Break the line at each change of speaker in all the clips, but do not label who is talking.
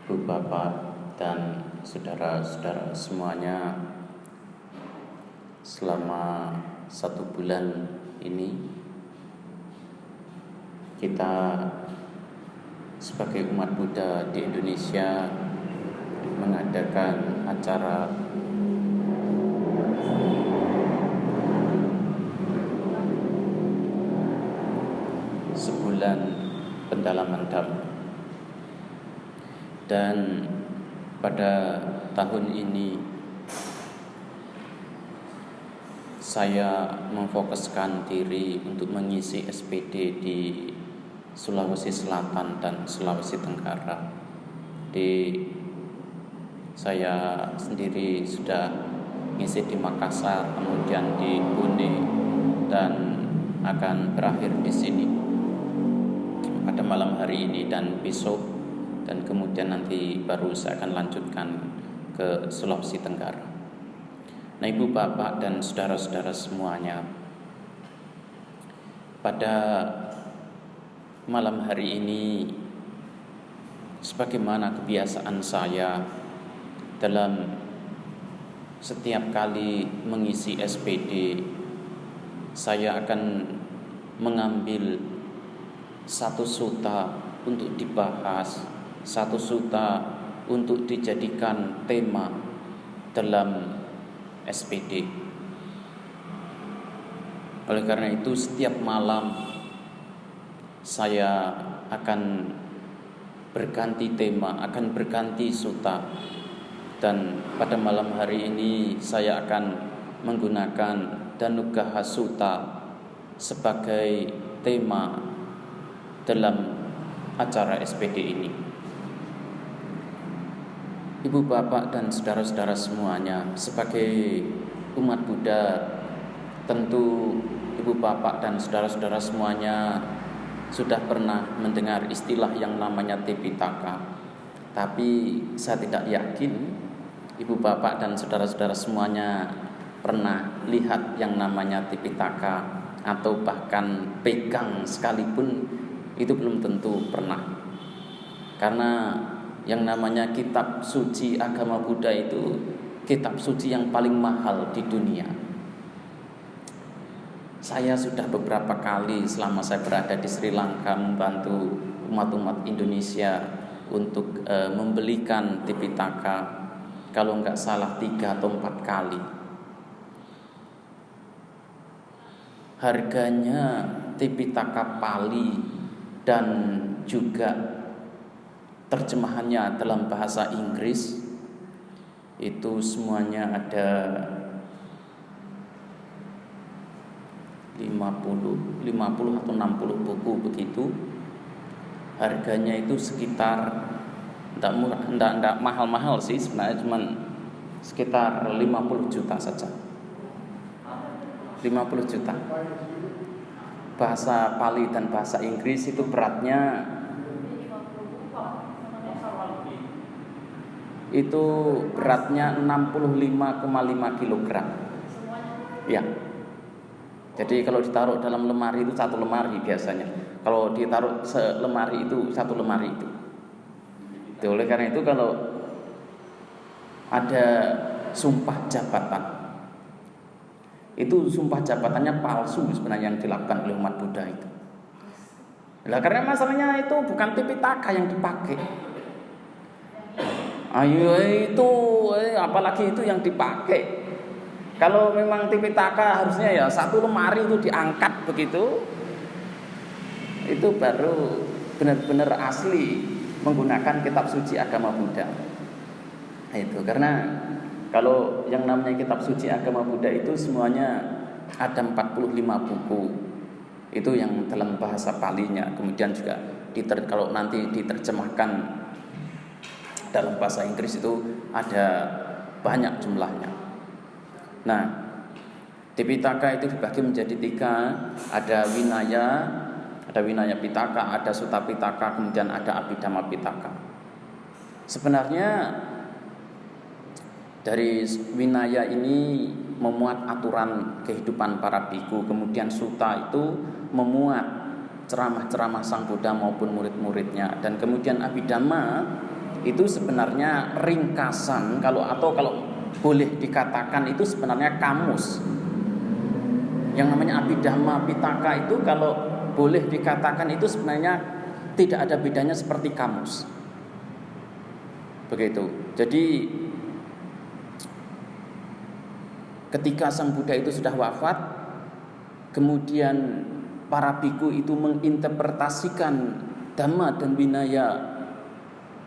Ibu bapak dan saudara-saudara semuanya, selama 1 bulan ini kita sebagai umat Buddha di Indonesia mengadakan acara sebulan pendalaman Dhamma. Dan pada tahun ini saya memfokuskan diri untuk mengisi SPD di Sulawesi Selatan dan Sulawesi Tenggara. Saya sendiri sudah ngisi di Makassar, kemudian di Bone, dan akan berakhir di sini pada malam hari ini dan besok. Dan kemudian nanti baru saya akan lanjutkan ke Sulawesi Tenggara. Nah, ibu bapak dan saudara-saudara semuanya, pada malam hari ini, sebagaimana kebiasaan saya dalam setiap kali mengisi SPD, saya akan mengambil satu sutta untuk dibahas, satu sutta untuk dijadikan tema dalam SPD. Oleh karena itu, setiap malam saya akan berganti tema, akan berganti sutta. Dan pada malam hari ini saya akan menggunakan Danugaha Sutta sebagai tema dalam acara SPD ini. Ibu bapak dan saudara-saudara semuanya, sebagai umat Buddha, tentu ibu bapak dan saudara-saudara semuanya sudah pernah mendengar istilah yang namanya Tipitaka. Tapi saya tidak yakin ibu bapak dan saudara-saudara semuanya pernah lihat yang namanya Tipitaka, atau bahkan pegang sekalipun itu belum tentu pernah. Karena yang namanya kitab suci agama Buddha itu kitab suci yang paling mahal di dunia. Saya sudah beberapa kali selama saya berada di Sri Lanka membantu umat-umat Indonesia untuk membelikan Tipitaka, kalau enggak salah 3 atau 4 kali. Harganya Tipitaka Pali dan juga terjemahannya dalam bahasa Inggris itu semuanya ada 50 atau 60 buku begitu. Harganya itu sekitar enggak mahal-mahal sih sebenarnya, cuman sekitar 50 juta saja. 50 juta. Bahasa Pali dan bahasa Inggris itu beratnya itu beratnya 65,5 kilogram. Ya. Jadi kalau ditaruh dalam lemari itu 1 lemari biasanya. Kalau ditaruh selemari itu 1 lemari itu. Oleh karena itu, kalau ada sumpah jabatan, itu sumpah jabatannya palsu sebenarnya yang dilakukan oleh umat Buddha itu. Nah, karena masalahnya itu bukan Tipitaka yang dipakai. Ayo itu apalagi itu yang dipakai. Kalau memang Tipitaka harusnya ya 1 lemari itu diangkat begitu. Itu baru benar-benar asli menggunakan kitab suci agama Buddha. Itu karena kalau yang namanya kitab suci agama Buddha itu semuanya ada 45 buku. Itu yang dalam bahasa Palinya. Kemudian juga kalau nanti diterjemahkan dalam bahasa Inggris itu ada banyak jumlahnya. Nah, Tipitaka itu dibagi menjadi 3. Ada Winaya Pitaka, ada Sutta Pitaka, kemudian ada Abhidhamma Pitaka. Sebenarnya dari Winaya ini memuat aturan kehidupan para biku, kemudian Sutta itu memuat ceramah-ceramah Sang Buddha maupun murid-muridnya, dan kemudian Abhidhamma itu sebenarnya ringkasan kalau boleh dikatakan itu sebenarnya kamus. Yang namanya Abhidhamma Pitaka itu kalau boleh dikatakan itu sebenarnya tidak ada bedanya seperti kamus. Begitu. Jadi ketika Sang Buddha itu sudah wafat, kemudian para biku itu menginterpretasikan Dhamma dan Vinaya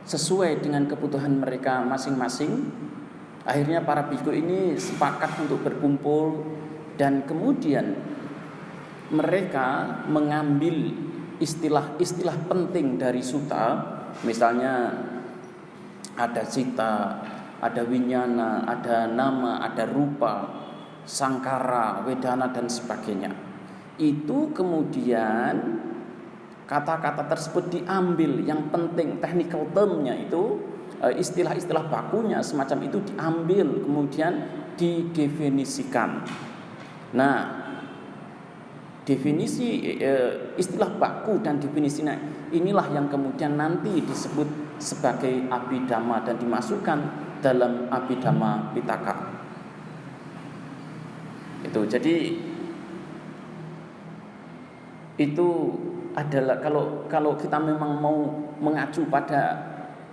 sesuai dengan kebutuhan mereka masing-masing. Akhirnya para biku ini sepakat untuk berkumpul dan kemudian mereka mengambil istilah-istilah penting dari sutta, misalnya ada cita, ada winyana, ada nama, ada rupa, sangkara, wedana dan sebagainya. Itu kemudian kata-kata tersebut diambil yang penting, technical term-nya itu, istilah-istilah bakunya semacam itu diambil kemudian didefinisikan. Nah, definisi istilah baku dan definisinya inilah yang kemudian nanti disebut sebagai Abhidhamma dan dimasukkan dalam Abhidhamma Pitaka. Itu jadi itu adalah kalau kita memang mau mengacu pada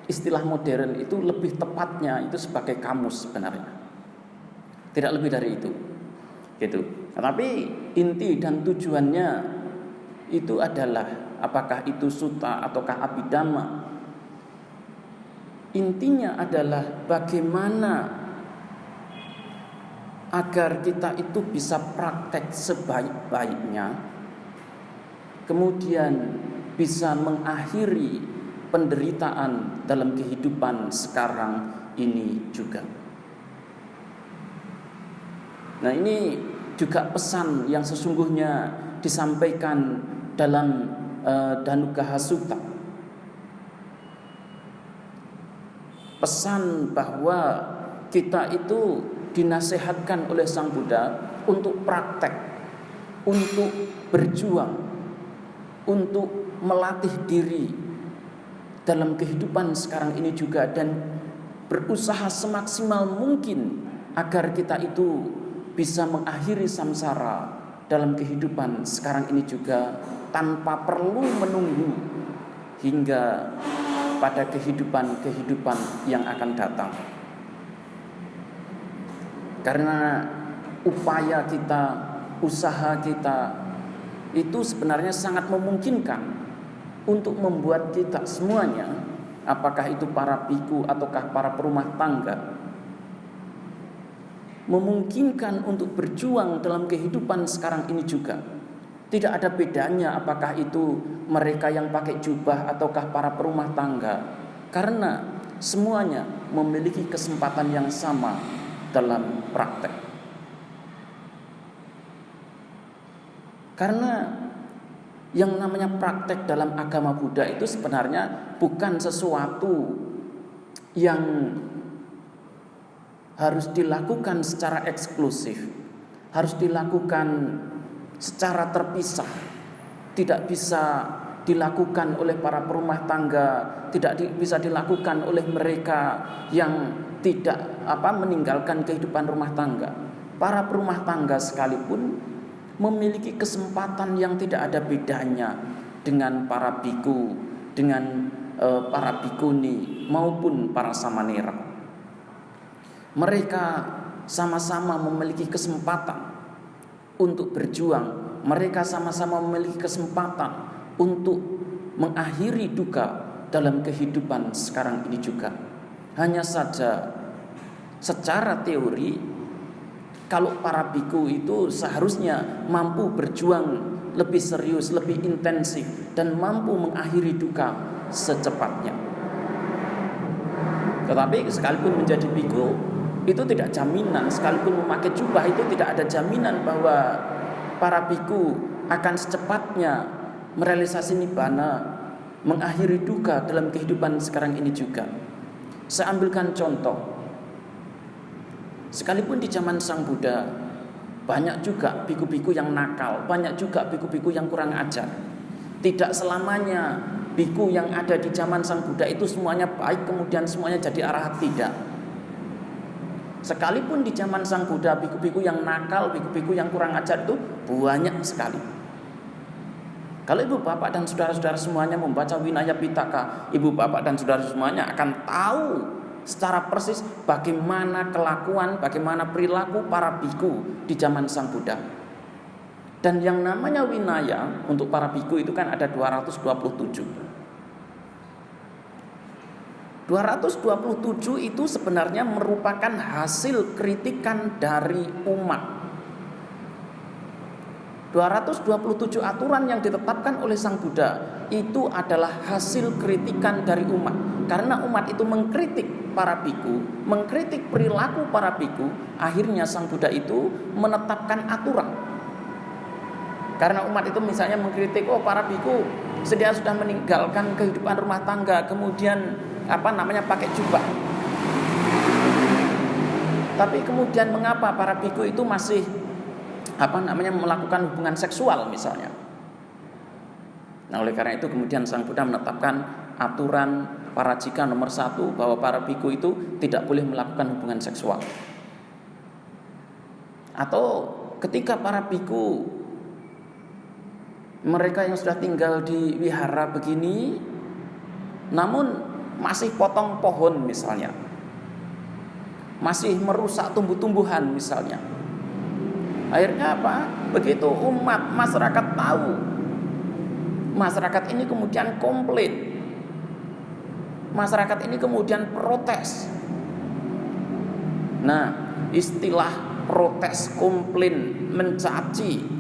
istilah modern itu lebih tepatnya itu sebagai kamus sebenarnya. Tidak lebih dari itu. Gitu. Tetapi inti dan tujuannya itu adalah apakah itu sutta ataukah Abhidhamma. Intinya adalah bagaimana agar kita itu bisa praktek sebaik-baiknya, kemudian bisa mengakhiri penderitaan dalam kehidupan sekarang ini juga. Nah, ini juga pesan yang sesungguhnya disampaikan dalam Dhanukkha Sutta. Pesan bahwa kita itu dinasehatkan oleh Sang Buddha untuk praktek, untuk berjuang, untuk melatih diri dalam kehidupan sekarang ini juga dan berusaha semaksimal mungkin agar kita itu bisa mengakhiri samsara dalam kehidupan sekarang ini juga tanpa perlu menunggu hingga pada kehidupan yang akan datang. Karena upaya kita, usaha kita itu sebenarnya sangat memungkinkan untuk membuat kita semuanya, apakah itu para biku ataukah para perumah tangga, memungkinkan untuk berjuang dalam kehidupan sekarang ini juga. Tidak ada bedanya apakah itu mereka yang pakai jubah ataukah para perumah tangga, karena semuanya memiliki kesempatan yang sama dalam praktek. Karena yang namanya praktek dalam agama Buddha itu sebenarnya bukan sesuatu yang harus dilakukan secara eksklusif, harus dilakukan secara terpisah, tidak bisa dilakukan oleh para perumah tangga, tidak bisa dilakukan oleh mereka yang tidak meninggalkan kehidupan rumah tangga. Para perumah tangga sekalipun memiliki kesempatan yang tidak ada bedanya dengan para biku, dengan para bikuni maupun para samanera. Mereka sama-sama memiliki kesempatan untuk berjuang. Mereka sama-sama memiliki kesempatan untuk mengakhiri duka dalam kehidupan sekarang ini juga. Hanya saja secara teori, kalau para biku itu seharusnya mampu berjuang lebih serius, lebih intensif, dan mampu mengakhiri duka secepatnya. Tetapi sekalipun menjadi biku itu tidak jaminan, sekalipun memakai jubah itu tidak ada jaminan bahwa para biku akan secepatnya merealisasi nibbana, mengakhiri duka dalam kehidupan sekarang ini juga. Saya ambilkan contoh. Sekalipun di zaman Sang Buddha banyak juga biku-biku yang nakal, banyak juga biku-biku yang kurang ajar. Tidak selamanya biku yang ada di zaman Sang Buddha itu semuanya baik kemudian semuanya jadi arahat, tidak. Sekalipun di zaman Sang Buddha biku-biku yang nakal, biku-biku yang kurang ajar itu banyak sekali. Kalau ibu bapak dan saudara-saudara semuanya membaca Vinaya Pitaka, ibu bapak dan saudara semuanya akan tahu secara persis bagaimana kelakuan, bagaimana perilaku para biku di zaman Sang Buddha. Dan yang namanya Vinaya untuk para biku itu kan ada 227. 227 itu sebenarnya merupakan hasil kritikan dari umat. 227 aturan yang ditetapkan oleh Sang Buddha itu adalah hasil kritikan dari umat. Karena umat itu mengkritik para biku, mengkritik perilaku para biku, akhirnya Sang Buddha itu menetapkan aturan. Karena umat itu misalnya mengkritik, oh para biku sedia sudah meninggalkan kehidupan rumah tangga, kemudian pakai jubah. Tapi kemudian mengapa para biku itu masih melakukan hubungan seksual misalnya. Nah, oleh karena itu kemudian Sang Buddha menetapkan aturan parajika nomor 1 bahwa para biku itu tidak boleh melakukan hubungan seksual. Atau ketika para biku mereka yang sudah tinggal di wihara begini namun masih potong pohon misalnya, masih merusak tumbuh-tumbuhan misalnya. Akhirnya apa? Begitu umat masyarakat tahu, masyarakat ini kemudian komplain, masyarakat ini kemudian protes. Nah, istilah protes, komplain, mencaci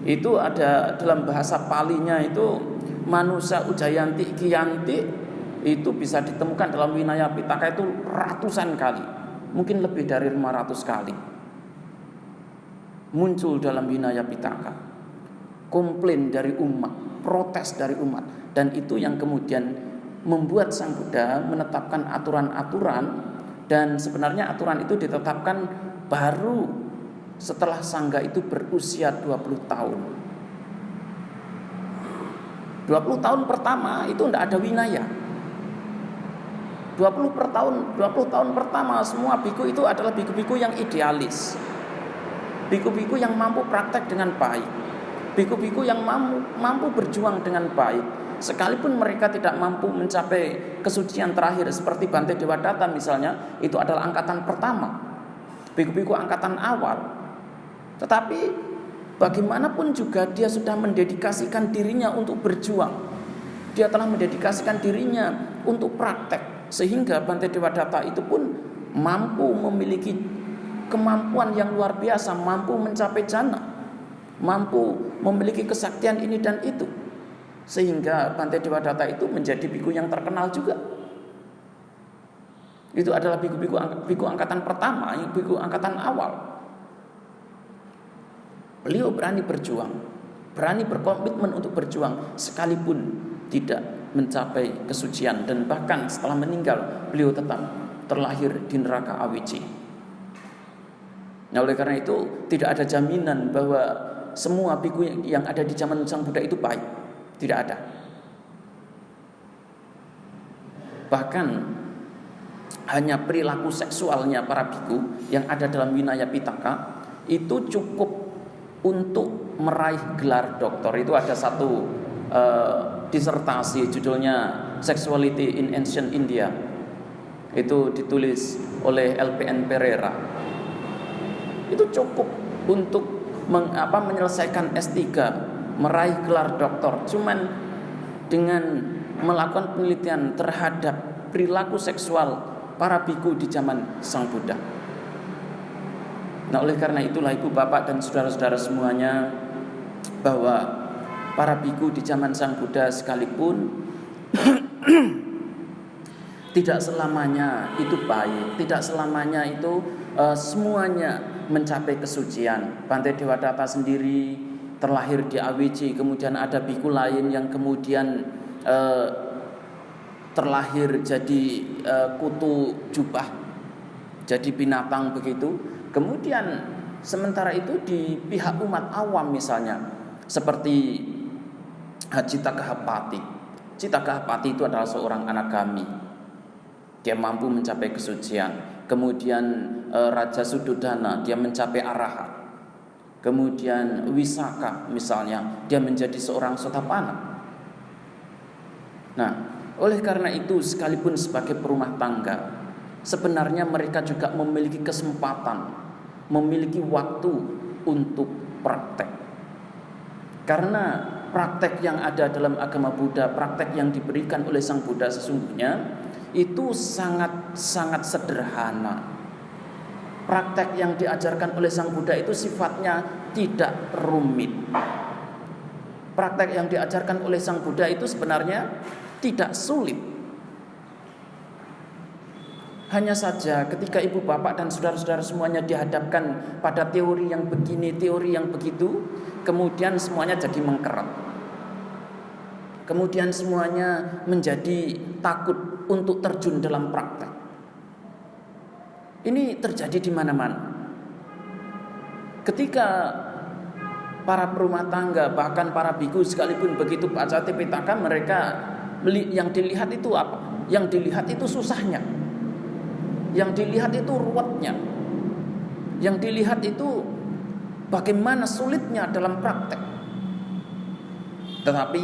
itu ada dalam bahasa Palinya itu manusa ujayanti kiyanti, itu bisa ditemukan dalam Vinaya Pitaka itu ratusan kali, mungkin lebih dari 500 kali muncul dalam Vinaya Pitaka. Komplain dari umat, protes dari umat, dan itu yang kemudian membuat Sang Buddha menetapkan aturan-aturan. Dan sebenarnya aturan itu ditetapkan baru setelah sangga itu berusia 20 tahun. 20 tahun pertama itu tidak ada Vinaya. 20 tahun pertama semua biku itu adalah biku-biku yang idealis, biku-biku yang mampu praktek dengan baik, biku-biku yang mampu berjuang dengan baik, sekalipun mereka tidak mampu mencapai kesucian terakhir seperti Bante Dewadatta misalnya, itu adalah angkatan pertama, biku-biku angkatan awal. Tetapi bagaimanapun juga dia sudah mendedikasikan dirinya untuk berjuang, dia telah mendedikasikan dirinya untuk praktek, sehingga Bante Dewadatta itu pun mampu memiliki kemampuan yang luar biasa, mampu mencapai jana, mampu memiliki kesaktian ini dan itu, sehingga Bante Dewadatta itu menjadi biku yang terkenal juga. Itu adalah biku angkatan pertama, biku angkatan awal. Beliau berani berjuang, berani berkomitmen untuk berjuang sekalipun tidak mencapai kesucian, dan bahkan setelah meninggal beliau tetap terlahir di neraka Awici. Nah, oleh karena itu tidak ada jaminan bahwa semua biku yang ada di zaman Sang Buddha itu baik. Tidak ada. Bahkan hanya perilaku seksualnya para biku yang ada dalam Vinaya Pitaka itu cukup untuk meraih gelar doktor. Itu ada satu disertasi judulnya Sexuality in Ancient India. Itu ditulis oleh LPN Pereira. Itu cukup untuk menyelesaikan S3, meraih gelar doktor, cuman dengan melakukan penelitian terhadap perilaku seksual para biku di zaman Sang Buddha. Nah, oleh karena itulah ibu bapak dan saudara-saudara semuanya, bahwa para biku di zaman Sang Buddha sekalipun tidak selamanya itu baik, tidak selamanya itu semuanya mencapai kesucian. Bante Dewadatta sendiri terlahir di Awici, kemudian ada biku lain yang kemudian terlahir jadi kutu jubah, jadi binatang begitu. Kemudian sementara itu di pihak umat awam misalnya seperti Haji Takahapati, Citakahapati itu adalah seorang anak kami. Dia mampu mencapai kesucian. Kemudian Raja Sudodana, dia mencapai arahat. Kemudian Wisaka misalnya, dia menjadi seorang sotapana. Nah, oleh karena itu sekalipun sebagai perumah tangga, sebenarnya mereka juga memiliki kesempatan, memiliki waktu untuk praktek. Karena praktek yang ada dalam agama Buddha, praktek yang diberikan oleh Sang Buddha sesungguhnya itu sangat sederhana. Praktek yang diajarkan oleh Sang Buddha itu sifatnya tidak rumit. Praktek yang diajarkan oleh Sang Buddha itu sebenarnya tidak sulit. Hanya saja ketika ibu bapak dan saudara-saudara semuanya dihadapkan pada teori yang begini, teori yang begitu, kemudian semuanya jadi mengkeret. Kemudian semuanya menjadi takut untuk terjun dalam praktek. Ini terjadi di mana-mana. Ketika para perumah tangga, bahkan para biku sekalipun begitu baca Tipitaka, mereka yang dilihat itu apa? Yang dilihat itu susahnya. Yang dilihat itu ruwetnya. Yang dilihat itu bagaimana sulitnya dalam praktek. Tetapi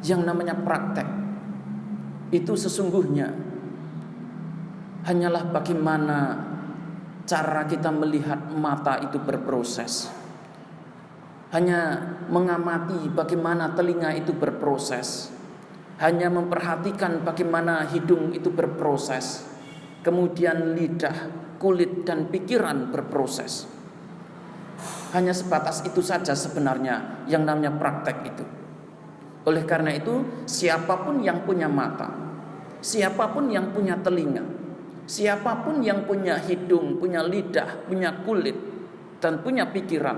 yang namanya praktek itu sesungguhnya hanyalah bagaimana cara kita melihat mata itu berproses. Hanya mengamati bagaimana telinga itu berproses. Hanya memperhatikan bagaimana hidung itu berproses. Kemudian lidah, kulit, dan pikiran berproses. Hanya sebatas itu saja sebenarnya yang namanya praktek itu. Oleh karena itu, siapapun yang punya mata, siapapun yang punya telinga, siapapun yang punya hidung, punya lidah, punya kulit, dan punya pikiran,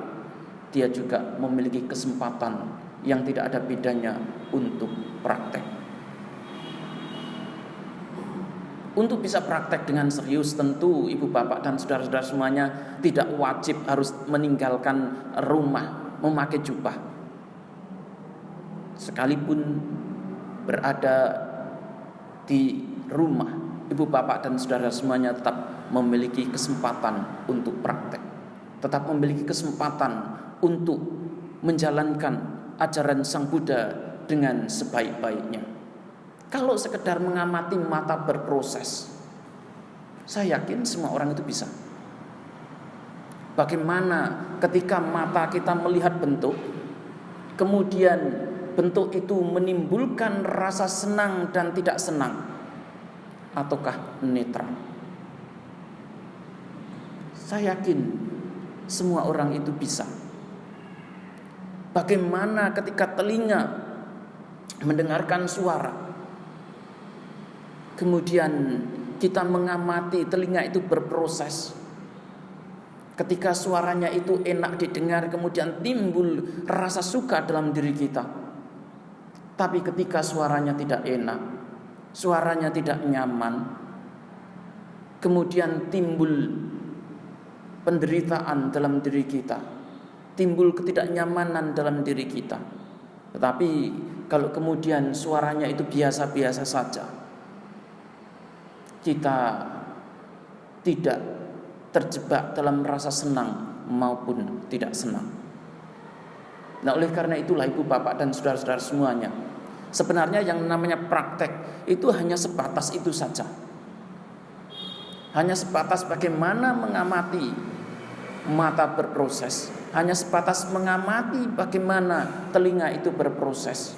dia juga memiliki kesempatan yang tidak ada bedanya untuk praktek. Untuk bisa praktek dengan serius, tentu ibu bapak dan saudara-saudara semuanya tidak wajib harus meninggalkan rumah memakai jubah. Sekalipun berada di rumah, ibu bapak dan saudara semuanya tetap memiliki kesempatan untuk praktek, tetap memiliki kesempatan untuk menjalankan ajaran Sang Buddha dengan sebaik-baiknya. Kalau sekedar mengamati mata berproses, saya yakin semua orang itu bisa. Bagaimana ketika mata kita melihat bentuk, kemudian bentuk itu menimbulkan rasa senang dan tidak senang, ataukah netral? Saya yakin semua orang itu bisa. Bagaimana ketika telinga mendengarkan suara, kemudian kita mengamati telinga itu berproses. Ketika suaranya itu enak didengar, kemudian timbul rasa suka dalam diri kita. Tapi ketika suaranya tidak enak, suaranya tidak nyaman, kemudian timbul penderitaan dalam diri kita, timbul ketidaknyamanan dalam diri kita. Tetapi kalau kemudian suaranya itu biasa-biasa saja, kita tidak terjebak dalam rasa senang maupun tidak senang. Nah, oleh karena itulah ibu bapak dan saudara-saudara semuanya, sebenarnya yang namanya praktek itu hanya sebatas itu saja. Hanya sebatas bagaimana mengamati mata berproses, hanya sebatas mengamati bagaimana telinga itu berproses,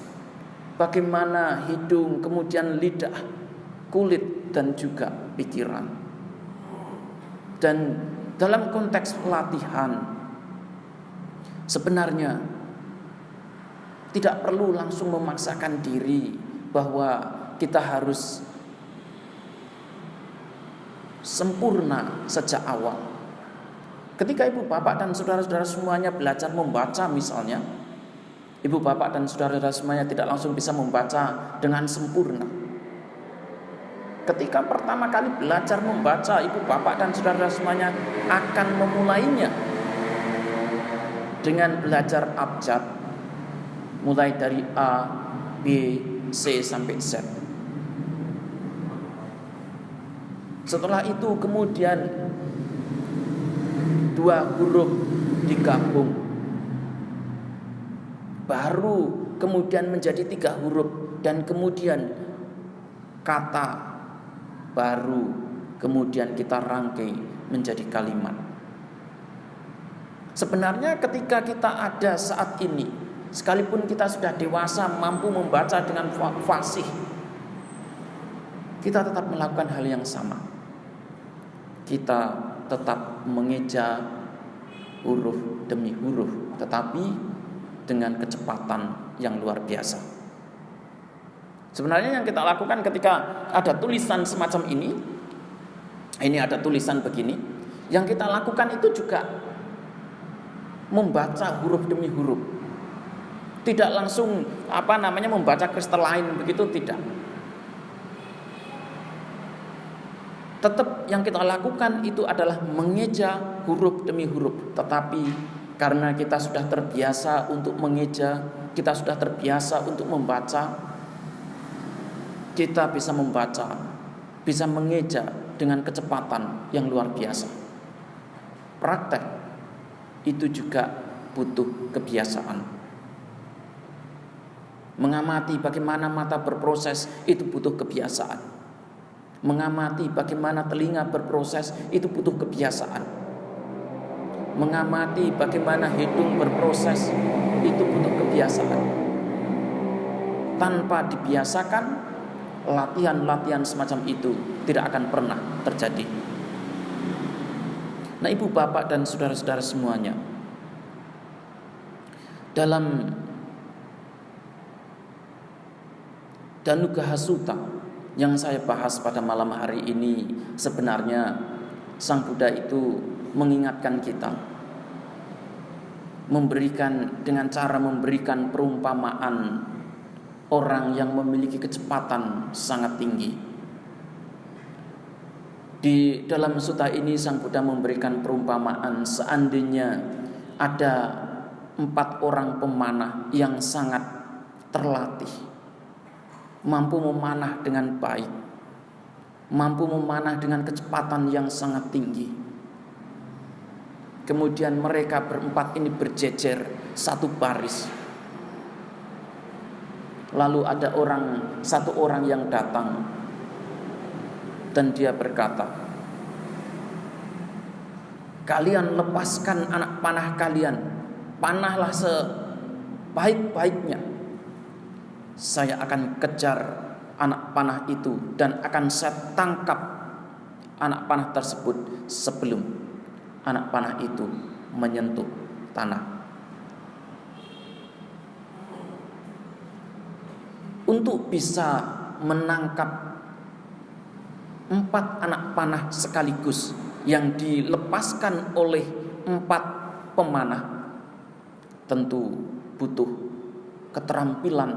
bagaimana hidung, kemudian lidah, kulit, dan juga pikiran. Dan dalam konteks pelatihan, sebenarnya tidak perlu langsung memaksakan diri bahwa kita harus sempurna sejak awal. Ketika ibu bapak dan saudara-saudara semuanya belajar membaca misalnya, ibu bapak dan saudara-saudara semuanya tidak langsung bisa membaca dengan sempurna. Ketika pertama kali belajar membaca, ibu bapak dan saudara semuanya akan memulainya dengan belajar abjad, mulai dari A, B, C sampai Z. Setelah itu kemudian dua huruf digabung, baru kemudian menjadi tiga huruf, dan kemudian kata baru kemudian kita rangkai menjadi kalimat. Sebenarnya ketika kita ada saat ini, sekalipun kita sudah dewasa, mampu membaca dengan fasih, kita tetap melakukan hal yang sama. Kita tetap mengeja huruf demi huruf, tetapi dengan kecepatan yang luar biasa. Sebenarnya yang kita lakukan ketika ada tulisan semacam ini ada tulisan begini, yang kita lakukan itu juga membaca huruf demi huruf. Tidak langsung membaca crystalline begitu, tidak. Tetap yang kita lakukan itu adalah mengeja huruf demi huruf. Tetapi karena kita sudah terbiasa untuk mengeja, kita sudah terbiasa untuk membaca, kita bisa membaca, bisa mengeja dengan kecepatan yang luar biasa. Praktek itu juga butuh kebiasaan. Mengamati bagaimana mata berproses itu butuh kebiasaan. Mengamati bagaimana telinga berproses itu butuh kebiasaan. Mengamati bagaimana hidung berproses itu butuh kebiasaan. Tanpa dibiasakan, latihan-latihan semacam itu tidak akan pernah terjadi. Nah, ibu bapak dan saudara-saudara semuanya, dalam Danugaha Sutta yang saya bahas pada malam hari ini, sebenarnya Sang Buddha itu mengingatkan kita, dengan cara memberikan perumpamaan orang yang memiliki kecepatan sangat tinggi. Di dalam sutta ini Sang Buddha memberikan perumpamaan seandainya ada 4 orang pemanah yang sangat terlatih, mampu memanah dengan baik, mampu memanah dengan kecepatan yang sangat tinggi. Kemudian mereka berempat ini berjejer satu baris. Lalu ada satu orang yang datang dan dia berkata, "Kalian lepaskan anak panah kalian, panahlah sebaik-baiknya. Saya akan kejar anak panah itu dan akan saya tangkap anak panah tersebut sebelum anak panah itu menyentuh tanah." Untuk bisa menangkap 4 anak panah sekaligus yang dilepaskan oleh 4 pemanah, tentu butuh keterampilan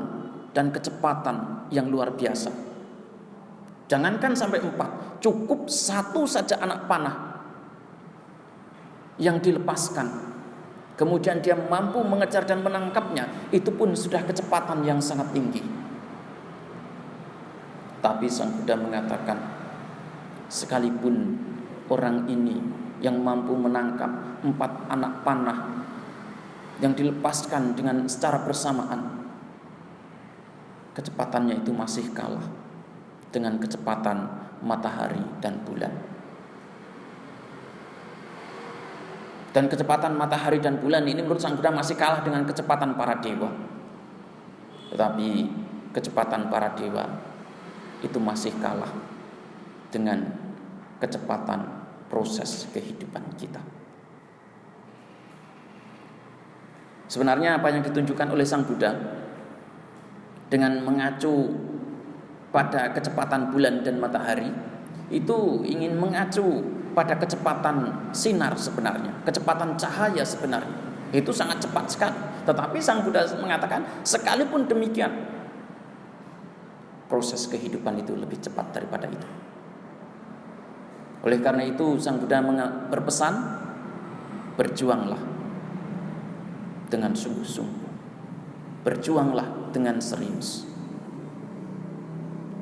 dan kecepatan yang luar biasa. Jangankan sampai 4, cukup 1 saja anak panah yang dilepaskan, kemudian dia mampu mengejar dan menangkapnya, itu pun sudah kecepatan yang sangat tinggi. Tapi Sang Buddha mengatakan, sekalipun orang ini yang mampu menangkap 4 anak panah yang dilepaskan dengan secara bersamaan, kecepatannya itu masih kalah dengan kecepatan matahari dan bulan. Dan kecepatan matahari dan bulan ini menurut Sang Buddha masih kalah dengan kecepatan para dewa. Tetapi kecepatan para dewa itu masih kalah dengan kecepatan proses kehidupan kita. Sebenarnya apa yang ditunjukkan oleh Sang Buddha dengan mengacu pada kecepatan bulan dan matahari itu ingin mengacu pada kecepatan sinar sebenarnya, kecepatan cahaya sebenarnya. Itu sangat cepat sekali. Tetapi Sang Buddha mengatakan sekalipun demikian, proses kehidupan itu lebih cepat daripada itu. Oleh karena itu Sang Buddha berpesan, berjuanglah dengan sungguh-sungguh, berjuanglah dengan serius.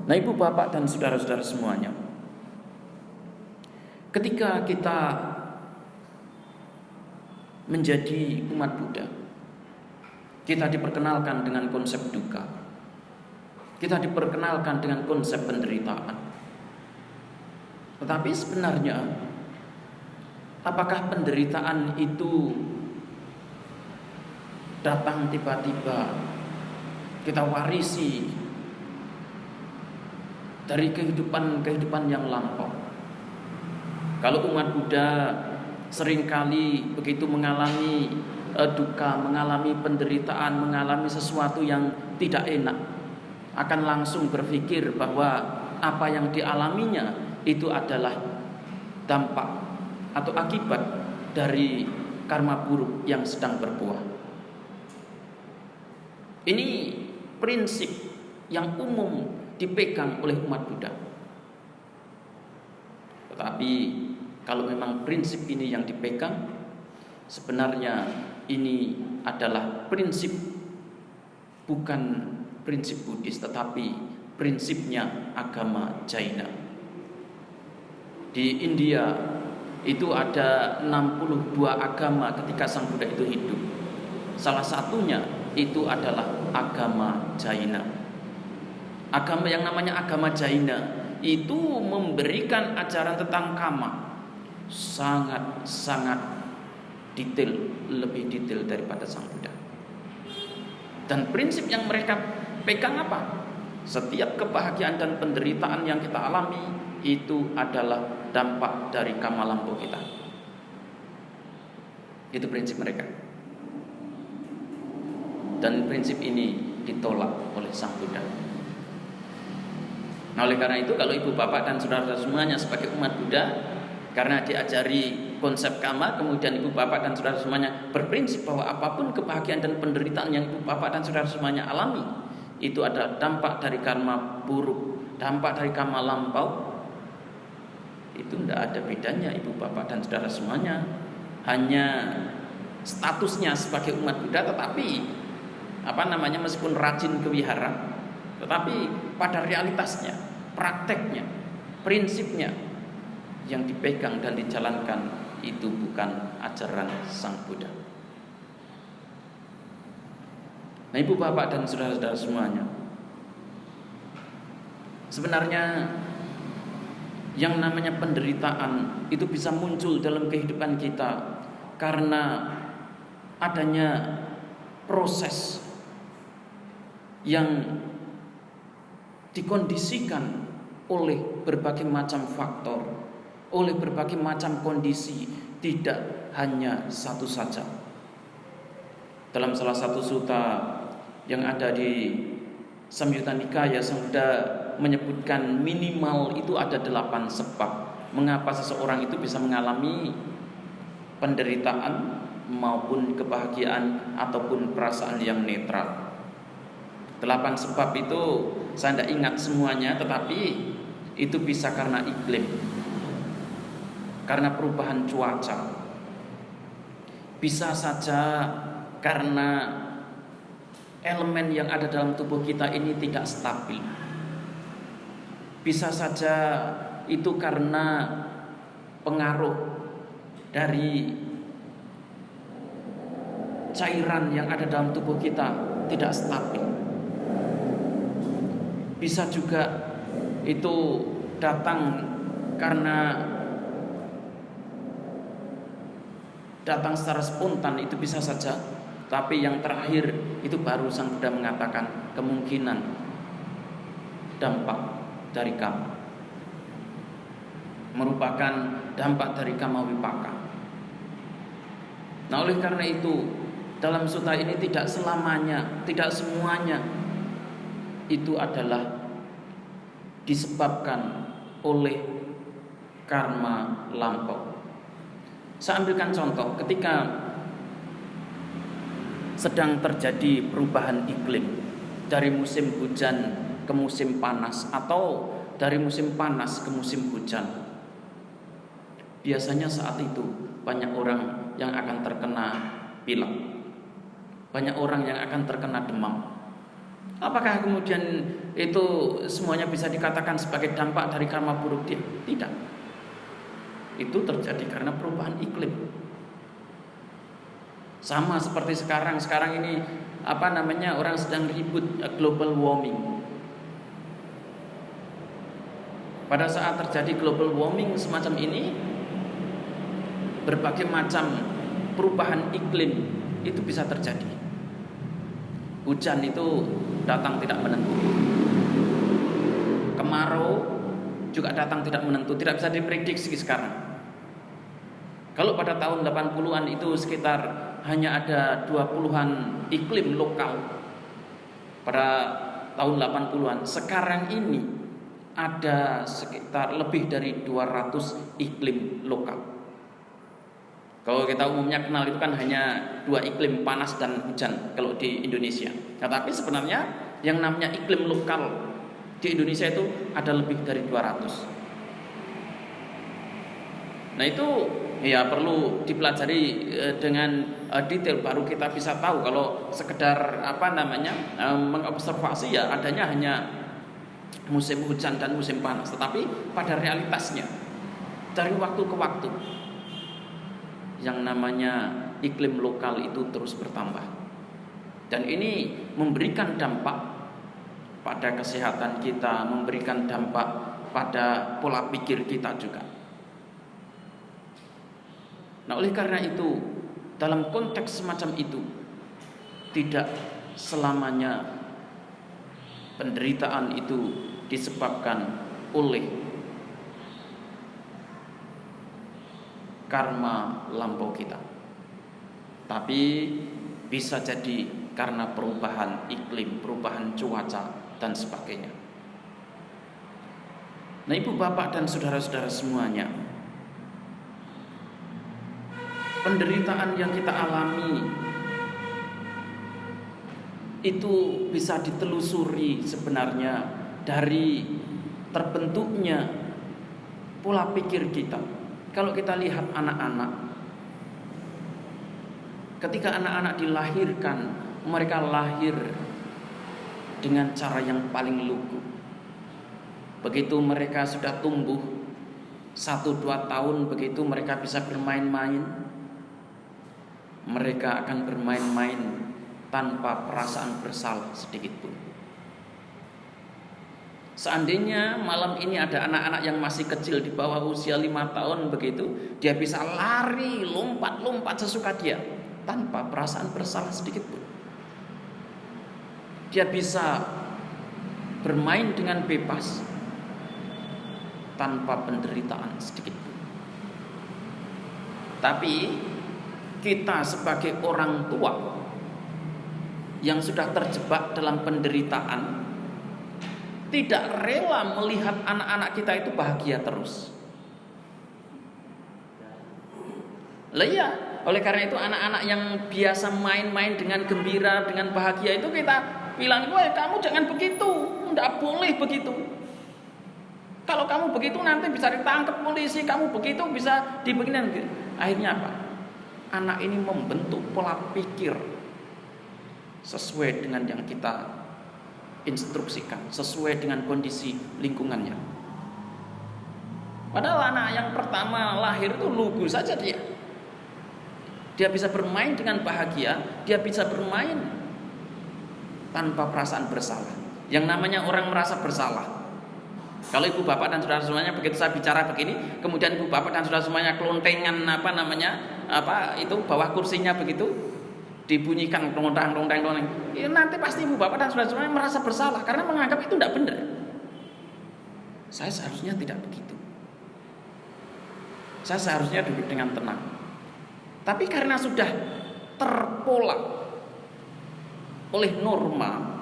Nah, ibu bapak dan saudara-saudara semuanya, ketika kita menjadi umat Buddha, kita diperkenalkan dengan konsep duka, kita diperkenalkan dengan konsep penderitaan. Tetapi sebenarnya, apakah penderitaan itu datang tiba-tiba, kita warisi dari kehidupan yang lampau? Kalau umat Buddha seringkali begitu mengalami duka, mengalami penderitaan, mengalami sesuatu yang tidak enak, akan langsung berpikir bahwa apa yang dialaminya itu adalah dampak atau akibat dari karma buruk yang sedang berbuah. Ini prinsip yang umum dipegang oleh umat Buddha. Tetapi kalau memang prinsip ini yang dipegang, sebenarnya ini adalah prinsip, bukan prinsip Buddhis, tetapi prinsipnya agama Jaina. Di India itu ada 62 agama ketika Sang Buddha itu hidup. Salah satunya itu adalah agama Jaina. Agama yang namanya agama Jaina itu memberikan ajaran tentang kama sangat detail, lebih detail daripada Sang Buddha. Dan prinsip yang mereka pegang apa? Setiap kebahagiaan dan penderitaan yang kita alami itu adalah dampak dari kama lampau kita. Itu prinsip mereka. Dan prinsip ini ditolak oleh Sang Buddha. Nah, oleh karena itu, kalau ibu bapak dan saudara semuanya sebagai umat Buddha, karena diajari konsep kama, kemudian ibu bapak dan saudara semuanya berprinsip bahwa apapun kebahagiaan dan penderitaan yang ibu bapak dan saudara semuanya alami, itu adalah dampak dari karma buruk, dampak dari karma lampau. Itu tidak ada bedanya ibu bapak dan saudara semuanya. Hanya statusnya sebagai umat Buddha, tetapi meskipun rajin ke wihara, tetapi pada realitasnya, prakteknya, prinsipnya yang dipegang dan dijalankan itu bukan ajaran Sang Buddha. Nah, ibu bapak dan saudara-saudara semuanya, sebenarnya yang namanya penderitaan itu bisa muncul dalam kehidupan kita karena adanya proses yang dikondisikan oleh berbagai macam faktor, oleh berbagai macam kondisi, tidak hanya satu saja. Dalam salah satu sutta yang ada di Samyutta Nikaya, Sang Buddha menyebutkan minimal itu ada 8 sebab mengapa seseorang itu bisa mengalami penderitaan maupun kebahagiaan ataupun perasaan yang netral. 8 sebab itu saya tidak ingat semuanya, tetapi itu bisa karena iklim, karena perubahan cuaca, bisa saja karena elemen yang ada dalam tubuh kita ini tidak stabil, bisa saja itu karena pengaruh dari cairan yang ada dalam tubuh kita tidak stabil. Bisa juga itu datang karena datang secara spontan, itu bisa saja. Tapi yang terakhir itu baru Sang Buddha mengatakan kemungkinan dampak dari kama, merupakan dampak dari kama wipaka. Nah, oleh karena itu dalam sutta ini tidak selamanya, tidak semuanya itu adalah disebabkan oleh karma lampau. Saya ambilkan contoh ketika sedang terjadi perubahan iklim dari musim hujan ke musim panas atau dari musim panas ke musim hujan. Biasanya saat itu banyak orang yang akan terkena pilek, banyak orang yang akan terkena demam. Apakah kemudian itu semuanya bisa dikatakan sebagai dampak dari karma buruk dia? Tidak. Itu terjadi karena perubahan iklim. Sama seperti sekarang ini orang sedang ribut global warming. Pada saat terjadi global warming semacam ini, berbagai macam perubahan iklim itu bisa terjadi. Hujan itu datang tidak menentu. Kemarau juga datang tidak menentu, tidak bisa diprediksi sekarang. Kalau pada tahun 80-an itu sekitar hanya ada 20-an iklim lokal pada tahun 80-an. Sekarang ini ada sekitar lebih dari 200 iklim lokal. Kalau kita umumnya kenal itu kan hanya 2 iklim, panas dan hujan kalau di Indonesia. Nah, tapi sebenarnya yang namanya iklim lokal di Indonesia itu ada lebih dari 200. Nah, itu ya perlu dipelajari dengan detail, baru kita bisa tahu. Kalau sekedar mengobservasi ya adanya hanya musim hujan dan musim panas, tetapi pada realitasnya dari waktu ke waktu yang namanya iklim lokal itu terus bertambah, dan ini memberikan dampak pada kesehatan kita, memberikan dampak pada pola pikir kita juga. Nah, oleh karena itu, dalam konteks semacam itu, tidak selamanya penderitaan itu disebabkan oleh karma lampau kita, tapi bisa jadi karena perubahan iklim, perubahan cuaca dan sebagainya. Nah, ibu bapak dan saudara-saudara semuanya, penderitaan yang kita alami itu bisa ditelusuri sebenarnya dari terbentuknya pola pikir kita. Kalau kita lihat anak-anak, ketika anak-anak dilahirkan, mereka lahir dengan cara yang paling lugu. Begitu mereka sudah tumbuh 1-2 tahun, begitu mereka bisa bermain-main, mereka akan bermain-main tanpa perasaan bersalah sedikit pun. Seandainya malam ini ada anak-anak yang masih kecil di bawah usia 5 tahun begitu, dia bisa lari, lompat-lompat sesuka dia tanpa perasaan bersalah sedikit pun. Dia bisa bermain dengan bebas tanpa penderitaan sedikit pun. Tapi kita sebagai orang tua yang sudah terjebak dalam penderitaan, tidak rela melihat anak-anak kita itu bahagia terus. Lah iya, oleh karena itu anak-anak yang biasa main-main dengan gembira, dengan bahagia itu kita bilang, "Woi, kamu jangan begitu, enggak boleh begitu. Kalau kamu begitu nanti bisa ditangkap polisi, kamu begitu bisa dibeginian." Akhirnya apa? Anak ini membentuk pola pikir sesuai dengan yang kita instruksikan, sesuai dengan kondisi lingkungannya. Padahal anak yang pertama lahir itu lugu saja dia. Dia bisa bermain dengan bahagia, dia bisa bermain tanpa perasaan bersalah. Yang namanya orang merasa bersalah, kalau ibu bapak dan saudara semuanya begitu saya bicara begini, kemudian ibu bapak dan saudara semuanya kelontengan itu bawah kursinya begitu dibunyikan kelontrang, ya nanti pasti ibu bapak dan saudara semuanya merasa bersalah karena menganggap itu tidak benar. Saya seharusnya tidak begitu. Saya seharusnya duduk dengan tenang. Tapi karena sudah terpola oleh norma,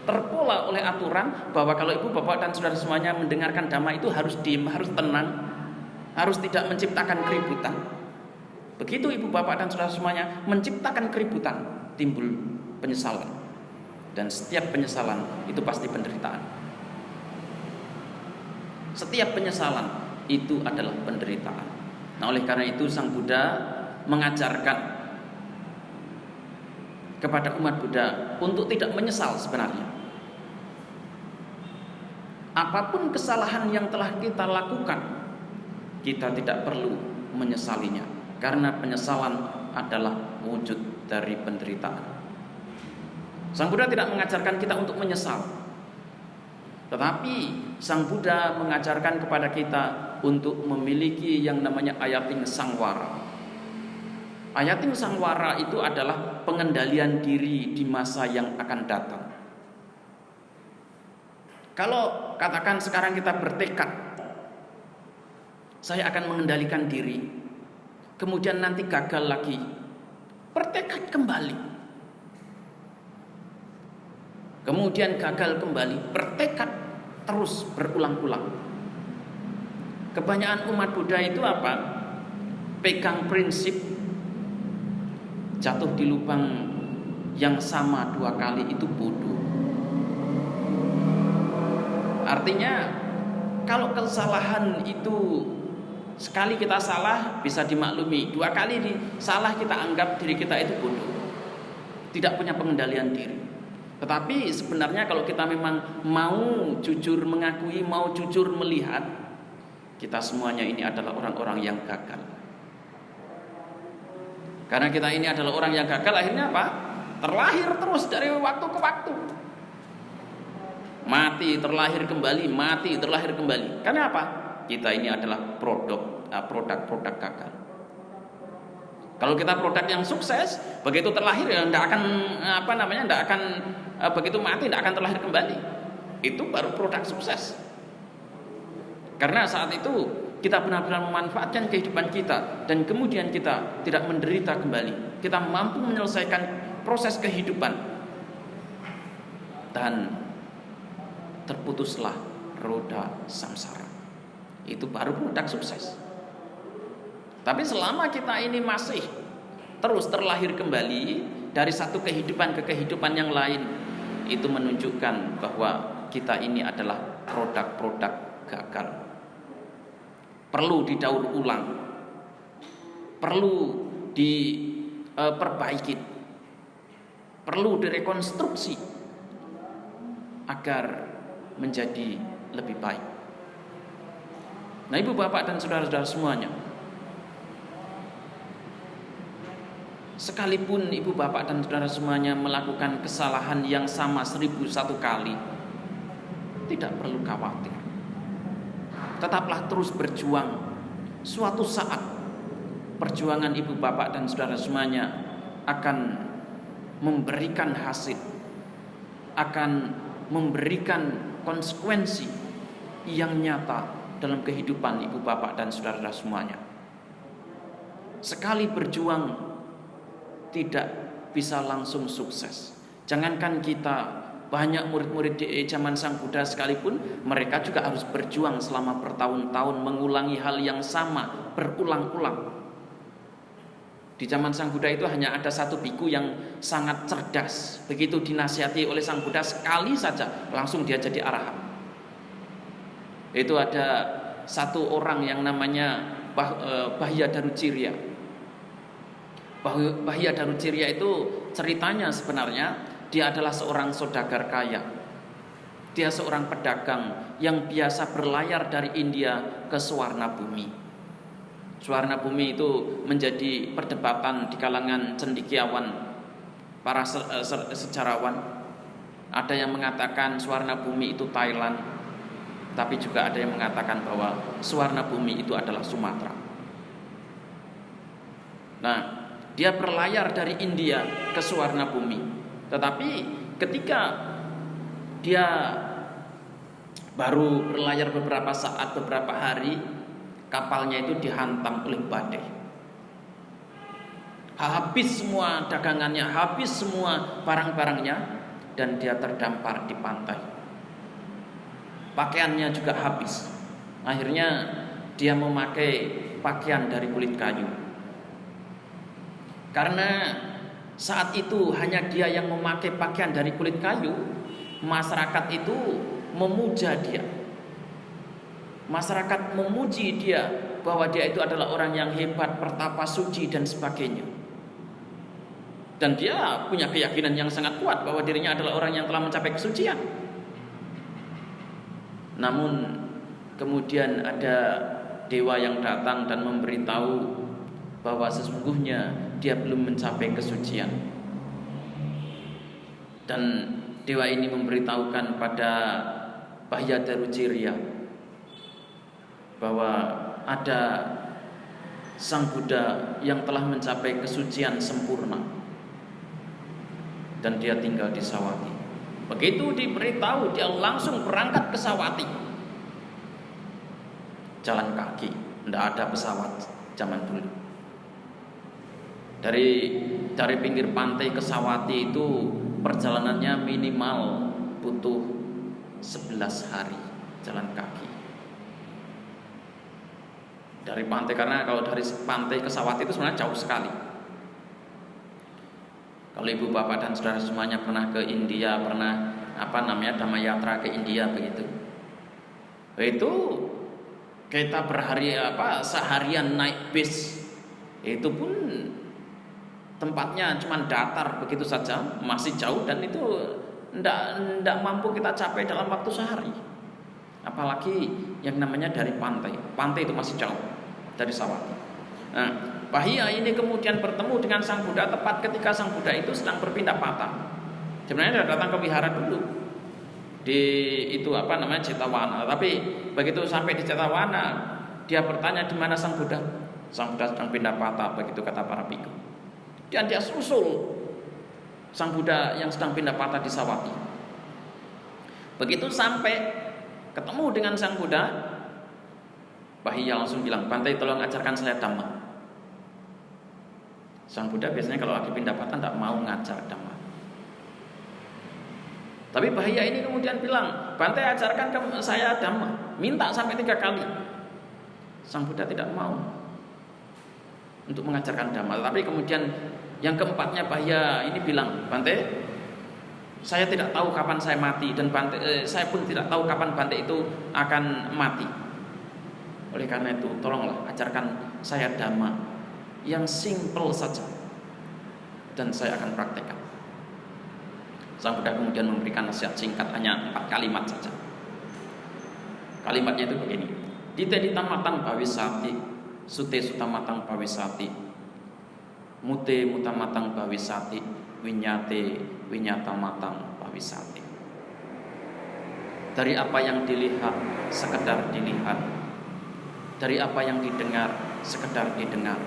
terpola oleh aturan bahwa kalau ibu bapak dan saudara semuanya mendengarkan dhamma itu harus diam, harus tenang, harus tidak menciptakan keributan. Begitu ibu bapak dan saudara semuanya menciptakan keributan, timbul penyesalan. Dan setiap penyesalan itu pasti penderitaan. Setiap penyesalan itu adalah penderitaan. Nah, oleh karena itu Sang Buddha mengajarkan kepada umat Buddha untuk tidak menyesal sebenarnya. apapun kesalahan yang telah kita lakukan, kita tidak perlu menyesalinya, karena penyesalan adalah wujud dari penderitaan. Sang Buddha tidak mengajarkan kita untuk menyesal, tetapi Sang Buddha mengajarkan kepada kita untuk memiliki yang namanya ayating sangwara. Ayating sangwara itu adalah pengendalian diri di masa yang akan datang. Kalau katakan sekarang kita bertekad, saya akan mengendalikan diri, kemudian nanti gagal lagi, bertekad kembali, kemudian gagal kembali, bertekad terus berulang-ulang. Kebanyakan umat Buddha itu apa? Pegang prinsip jatuh di lubang yang sama 2 kali itu bodoh. Artinya kalau kesalahan itu sekali kita salah bisa dimaklumi, 2 kali salah kita anggap diri kita itu bodoh, tidak punya pengendalian diri. Tetapi sebenarnya kalau kita memang mau jujur mengakui, mau jujur melihat, kita semuanya ini adalah orang-orang yang gagal. Karena kita ini adalah orang yang gagal, akhirnya apa? Terlahir terus dari waktu ke waktu. Mati, terlahir kembali, mati, terlahir kembali. Karena apa? Kita ini adalah produk gagal. Kalau kita produk yang sukses, begitu terlahir ya tidak akan begitu mati tidak akan terlahir kembali. Itu baru produk sukses. Karena saat itu kita benar-benar memanfaatkan kehidupan kita dan kemudian kita tidak menderita kembali. Kita mampu menyelesaikan proses kehidupan dan terputuslah roda samsara. Itu baru produk sukses. Tapi selama kita ini masih terus terlahir kembali dari satu kehidupan ke kehidupan yang lain, itu menunjukkan bahwa kita ini adalah produk-produk gagal. Perlu didaur ulang, perlu diperbaiki, perlu direkonstruksi agar menjadi lebih baik. Nah, ibu bapak dan saudara-saudara semuanya, sekalipun ibu bapak dan saudara semuanya melakukan kesalahan yang sama 1001 kali, tidak perlu khawatir. Tetaplah terus berjuang. Suatu saat perjuangan ibu bapak dan saudara semuanya akan memberikan hasil, akan memberikan konsekuensi yang nyata dalam kehidupan ibu bapak dan saudara semuanya. Sekali berjuang tidak bisa langsung sukses. Jangankan kita, banyak murid-murid di zaman Sang Buddha sekalipun, mereka juga harus berjuang selama bertahun-tahun mengulangi hal yang sama berulang-ulang. Di zaman Sang Buddha itu hanya ada satu biku yang sangat cerdas. Begitu dinasihati oleh Sang Buddha sekali saja, langsung dia jadi arahat. Itu ada satu orang yang namanya Bahya Darucirya. Bahya Darucirya itu ceritanya sebenarnya dia adalah seorang saudagar kaya. Dia seorang pedagang yang biasa berlayar dari India ke Swarna Bumi. Swarna Bumi itu menjadi perdebatan di kalangan cendekiawan, para sejarawan. Ada yang mengatakan Swarna Bumi itu Thailand, tapi juga ada yang mengatakan bahwa Swarna Bumi itu adalah Sumatera. Nah, dia berlayar dari India ke Swarna Bumi. Tetapi ketika dia baru berlayar beberapa saat, beberapa hari, kapalnya itu dihantam oleh badai. Habis semua dagangannya, habis semua barang-barangnya, dan dia terdampar di pantai. Pakaiannya juga habis. Akhirnya dia memakai pakaian dari kulit kayu. Karena saat itu hanya dia yang memakai pakaian dari kulit kayu, masyarakat itu memuja dia. Masyarakat memuji dia bahwa dia itu adalah orang yang hebat, pertapa, suci dan sebagainya. Dan dia punya keyakinan yang sangat kuat bahwa dirinya adalah orang yang telah mencapai kesucian. Namun kemudian ada dewa yang datang dan memberitahu bahwa sesungguhnya dia belum mencapai kesucian. Dan dewa ini memberitahukan pada Bahya Darucirya bahwa ada Sang Buddha yang telah mencapai kesucian sempurna dan dia tinggal di Sawati. Begitu diberitahu, dia langsung berangkat ke Sawati, jalan kaki, tidak ada pesawat zaman dulu. Dari pinggir pantai ke Sawati itu perjalanannya minimal butuh 11 hari jalan kaki. Dari pantai, karena kalau dari pantai ke Sawati itu sebenarnya jauh sekali. Kalau ibu bapak dan saudara semuanya pernah ke India, pernah Dhamayatra ke India begitu, itu kita seharian naik bis, itu pun tempatnya cuma datar begitu saja, masih jauh, dan itu tidak mampu kita capai dalam waktu sehari. Apalagi yang namanya dari pantai itu masih jauh dari Sawati. Nah, Bahya ini kemudian bertemu dengan Sang Buddha tepat ketika Sang Buddha itu sedang berpindah patah. Sebenarnya dia datang ke wihara dulu di Cetawana, tapi begitu sampai di Cetawana dia bertanya di mana Sang Buddha. Sang Buddha sedang pindah patah, begitu kata para bhikkhu. Dan dia susul Sang Buddha yang sedang pindah patah di Sawati. Begitu sampai ketemu dengan Sang Buddha, Bahya langsung bilang, "Bante, tolong ajarkan saya Dhamma." Sang Buddha biasanya kalau lagi pindah patah tidak mau ngajar Dhamma. Tapi Bahya ini kemudian bilang, "Bante, ajarkan saya Dhamma." Minta sampai 3 kali. Sang Buddha tidak mau untuk mengajarkan Dhamma. Tapi kemudian yang keempatnya Bahya ini bilang, "Bante, saya tidak tahu kapan saya mati, dan saya pun tidak tahu kapan Bante itu akan mati. Oleh karena itu tolonglah ajarkan saya Dhamma yang simple saja, dan saya akan praktekkan." Sang Buddha kemudian memberikan nasihat singkat, hanya 4 kalimat saja. Kalimatnya itu begini: "Dite ditamatang bhavisati, sute sutamatang bhavisati, mute mutamatang bhavisati, winyate winyatamatang bhavisati." Dari apa yang dilihat, sekedar dilihat. Dari apa yang didengar, sekedar didengar.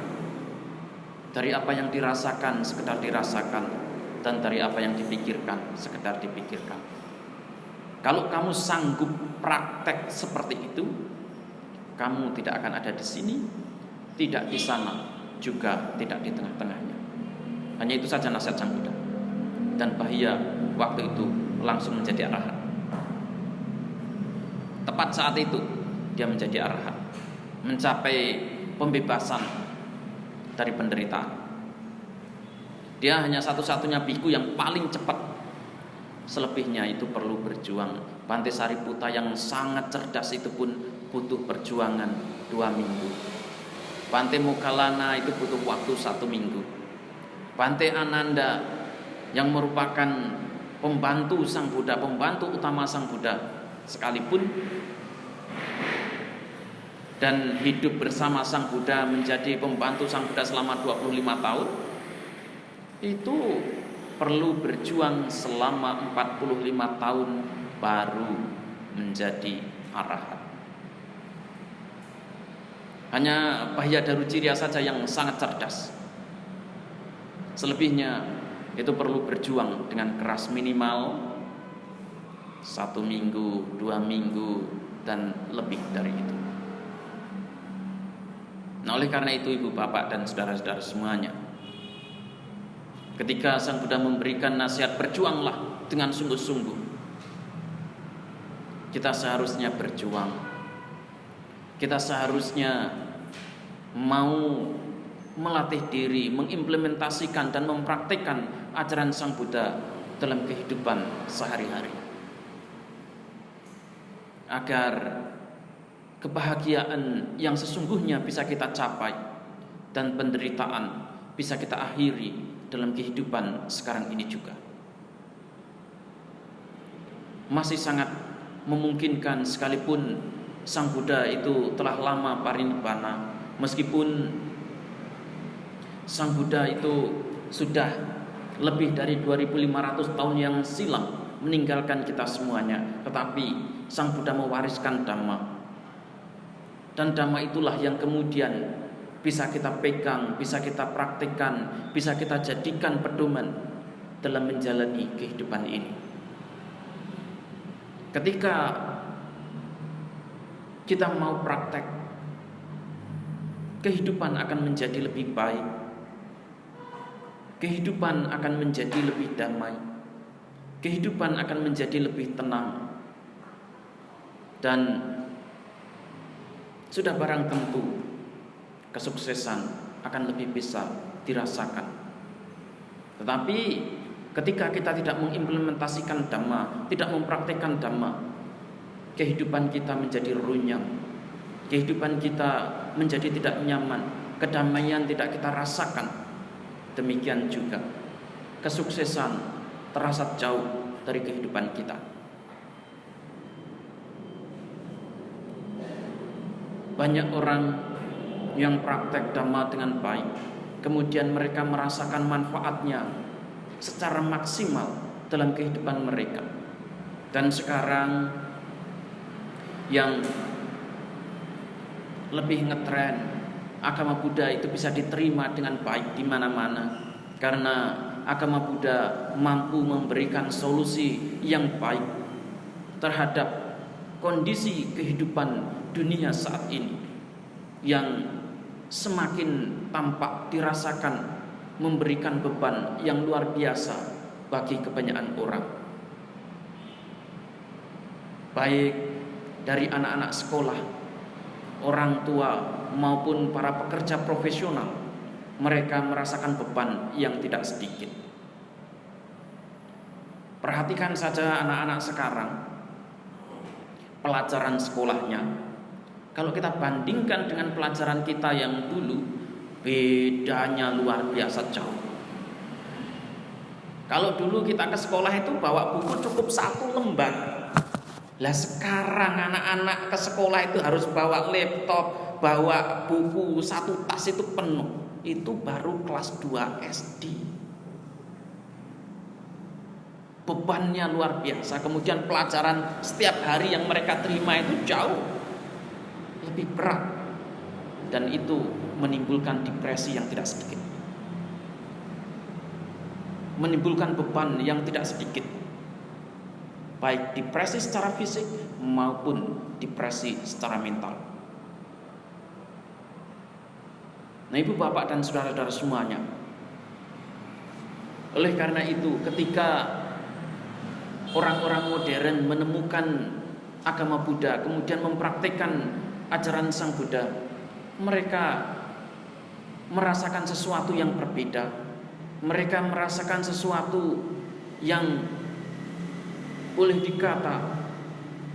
Dari apa yang dirasakan, sekedar dirasakan. Dan dari apa yang dipikirkan, sekedar dipikirkan. Kalau kamu sanggup praktek seperti itu, kamu tidak akan ada di sini, tidak di sana, juga tidak di tengah-tengahnya. Hanya itu saja nasihat Sang Buddha. Dan Bahya waktu itu langsung menjadi arahat. Tepat saat itu dia menjadi arahat, mencapai pembebasan dari penderitaan. Dia hanya satu-satunya bhikkhu yang paling cepat. Selebihnya itu perlu berjuang. Bante Sariputta yang sangat cerdas itu pun butuh perjuangan 2 minggu. Bante Moggallana itu butuh waktu 1 minggu. Bante Ananda yang merupakan pembantu Sang Buddha, pembantu utama Sang Buddha sekalipun, dan hidup bersama Sang Buddha, menjadi pembantu Sang Buddha selama 25 tahun, itu perlu berjuang selama 45 tahun baru menjadi arahat. Hanya Bahya Darucirya saja yang sangat cerdas. Selebihnya itu perlu berjuang dengan keras, minimal 1 minggu, 2 minggu, dan lebih dari itu. Nah, oleh karena itu ibu bapak dan saudara-saudara semuanya, ketika Sang Buddha memberikan nasihat berjuanglah dengan sungguh-sungguh, kita seharusnya berjuang. Kita seharusnya mau melatih diri, mengimplementasikan dan mempraktikkan ajaran Sang Buddha dalam kehidupan sehari-hari, agar kebahagiaan yang sesungguhnya bisa kita capai dan penderitaan bisa kita akhiri dalam kehidupan sekarang ini juga. Masih sangat
memungkinkan sekalipun Sang Buddha itu telah lama parinibbana, meskipun Sang Buddha itu sudah lebih dari 2500 tahun yang silam meninggalkan kita semuanya, tetapi Sang Buddha mewariskan Dhamma. Dan Dhamma itulah yang kemudian bisa kita pegang, bisa kita praktikkan, bisa kita jadikan pedoman dalam menjalani kehidupan ini. Ketika kita mau praktek, kehidupan akan menjadi lebih baik, kehidupan akan menjadi lebih damai, kehidupan akan menjadi lebih tenang, dan sudah barang tentu kesuksesan akan lebih bisa dirasakan. Tetapi ketika kita tidak mengimplementasikan Dhamma, tidak mempraktikkan Dhamma, kehidupan kita menjadi runyam, kehidupan kita menjadi tidak nyaman, kedamaian tidak kita rasakan. Demikian juga kesuksesan terasa jauh dari kehidupan kita. Banyak orang yang praktek Dhamma dengan baik, kemudian mereka merasakan manfaatnya secara maksimal dalam kehidupan mereka. Dan sekarang yang lebih ngetren, agama Buddha itu bisa diterima dengan baik di mana-mana, karena agama Buddha mampu memberikan solusi yang baik terhadap kondisi kehidupan dunia saat ini yang semakin tampak dirasakan memberikan beban yang luar biasa bagi kebanyakan orang, baik dari anak-anak sekolah, orang tua maupun para pekerja profesional. Mereka merasakan beban yang tidak sedikit. Perhatikan saja anak-anak sekarang, pelajaran sekolahnya, kalau kita bandingkan dengan pelajaran kita yang dulu, bedanya luar biasa jauh. Kalau dulu kita ke sekolah itu bawa buku cukup 1 lembar. Lah sekarang anak-anak ke sekolah itu harus bawa laptop, bawa buku, 1 tas itu penuh. Itu baru kelas 2 SD. Bebannya luar biasa. Kemudian pelajaran setiap hari yang mereka terima itu jauh lebih berat, dan itu menimbulkan depresi yang tidak sedikit, menimbulkan beban yang tidak sedikit, baik depresi secara fisik maupun depresi secara mental. Nah, ibu bapak dan saudara-saudara semuanya, oleh karena itu ketika orang-orang modern menemukan agama Buddha, kemudian mempraktikkan ajaran Sang Buddha, mereka merasakan sesuatu yang berbeda. Mereka merasakan sesuatu yang boleh dikata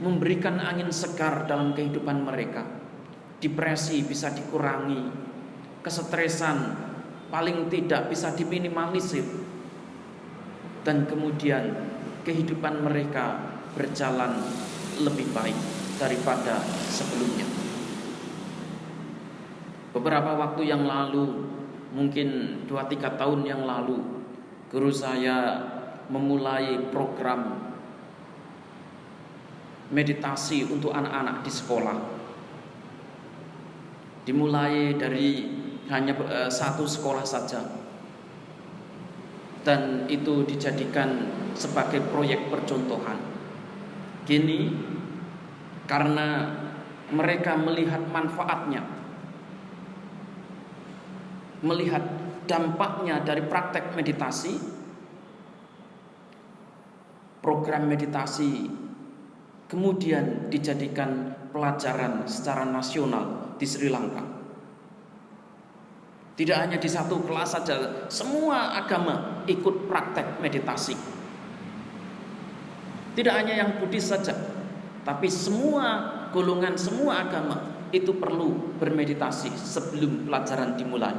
memberikan angin segar dalam kehidupan mereka. Depresi bisa dikurangi, kesetresan paling tidak bisa diminimalisir, dan kemudian kehidupan mereka berjalan lebih baik daripada sebelumnya. Beberapa waktu yang lalu, mungkin 2-3 tahun yang lalu, guru saya memulai program meditasi untuk anak-anak di sekolah. Dimulai dari hanya 1 sekolah saja, dan itu dijadikan sebagai proyek percontohan. Gini, karena mereka melihat manfaatnya, melihat dampaknya dari praktek meditasi. Program meditasi kemudian dijadikan pelajaran secara nasional di Sri Lanka. Tidak hanya di 1 kelas saja, semua agama ikut praktek meditasi. Tidak hanya yang Buddhis saja, tapi semua golongan, semua agama itu perlu bermeditasi sebelum pelajaran dimulai.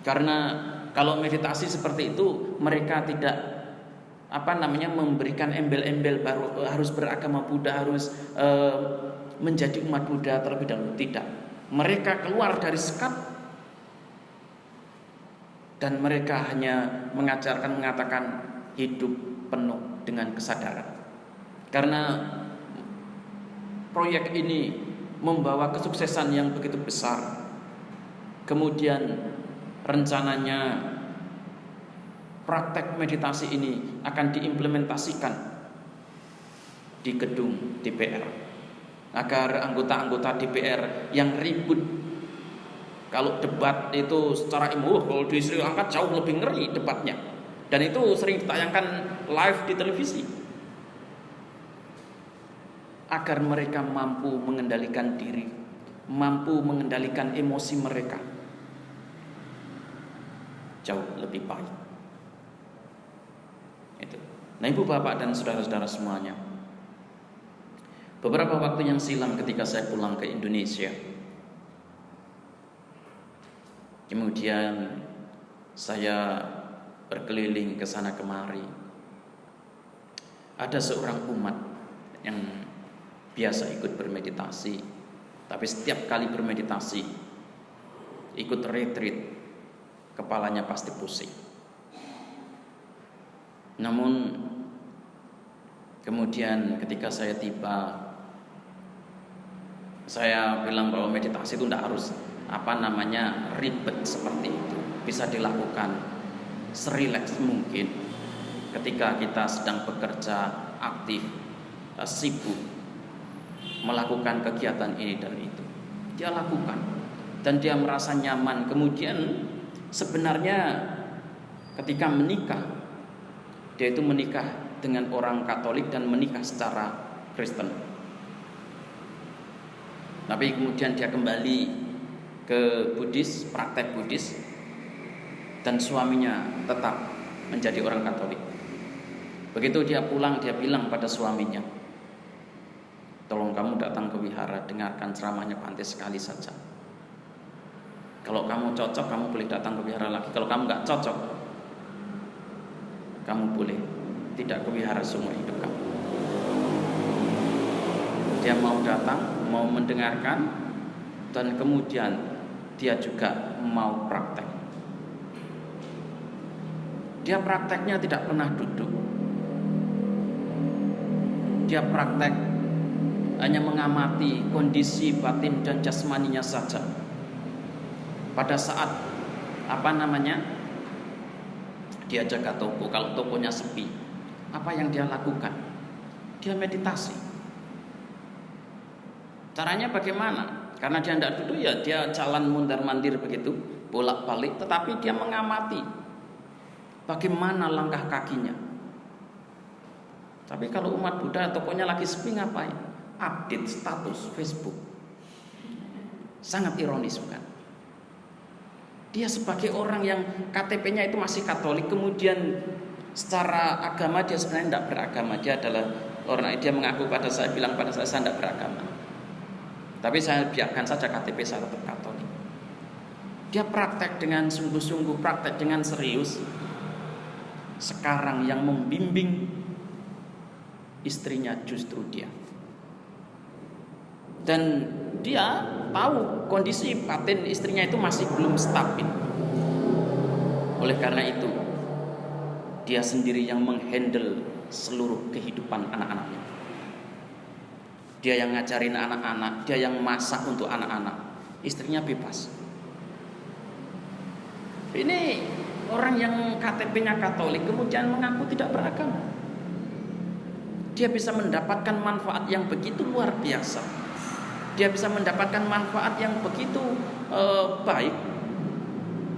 Karena kalau meditasi seperti itu, mereka tidak memberikan embel-embel baru harus beragama Buddha, harus menjadi umat Buddha terlebih dahulu. Tidak. Mereka keluar dari sekat dan mereka hanya mengatakan hidup penuh dengan kesadaran. Karena proyek ini membawa kesuksesan yang begitu besar. Kemudian rencananya praktek meditasi ini akan diimplementasikan di gedung DPR, agar anggota-anggota DPR yang ribut, kalau debat itu secara kalau di Sri Lanka jauh lebih ngeri debatnya, dan itu sering ditayangkan live di televisi, agar mereka mampu mengendalikan diri, mampu mengendalikan emosi mereka jauh lebih baik. Itu. Nah, ibu bapak dan saudara-saudara semuanya, beberapa waktu yang silam ketika saya pulang ke Indonesia, kemudian saya berkeliling ke sana kemari, ada seorang umat yang biasa ikut bermeditasi, tapi setiap kali bermeditasi, ikut retreat, kepalanya pasti pusing. Namun kemudian ketika saya tiba, saya bilang bahwa meditasi itu tidak harus ribet seperti itu, bisa dilakukan serileks mungkin ketika kita sedang bekerja aktif, sibuk melakukan kegiatan ini dan itu. Dia lakukan dan dia merasa nyaman. Kemudian sebenarnya ketika menikah, dia itu menikah dengan orang Katolik dan menikah secara Kristen. Tapi kemudian dia kembali ke Buddhis, praktek Buddhis, dan suaminya tetap menjadi orang Katolik. Begitu dia pulang, dia bilang pada suaminya, tolong kamu datang ke wihara, dengarkan ceramahnya Bhante sekali saja. Kalau kamu cocok, kamu boleh datang ke wihara lagi. Kalau kamu nggak cocok, kamu boleh tidak ke wihara seumur hidup kamu. Dia mau datang, mau mendengarkan, dan kemudian dia juga mau praktek. Dia prakteknya tidak pernah duduk. Dia praktek hanya mengamati kondisi batin dan jasmaninya saja. Pada saat dia jaga toko, kalau tokonya sepi, apa yang dia lakukan? Dia meditasi. Caranya bagaimana? Karena dia tidak duduk, ya dia jalan mundar-mandir begitu, bolak-balik, tetapi dia mengamati bagaimana langkah kakinya. Tapi kalau umat Buddha tokonya lagi sepi, ngapain? Update status Facebook. Sangat ironis bukan? Dia sebagai orang yang KTP-nya itu masih Katolik, kemudian secara agama dia sebenarnya tidak beragama. Dia adalah orang, dia mengaku pada saya, bilang pada saya tidak beragama. Tapi saya biarkan saja KTP saya tetap Katolik. Dia praktek dengan sungguh-sungguh, praktek dengan serius. Sekarang yang membimbing istrinya justru dia. Dan dia tahu kondisi batin istrinya itu masih belum stabil. Oleh karena itu, dia sendiri yang menghandle seluruh kehidupan anak-anaknya. Dia yang ngajarin anak-anak, dia yang masak untuk anak-anak. Istrinya bebas. Ini orang yang KTP-nya Katolik kemudian mengaku tidak beragama. Dia bisa mendapatkan manfaat yang begitu luar biasa. Dia bisa mendapatkan manfaat yang begitu baik.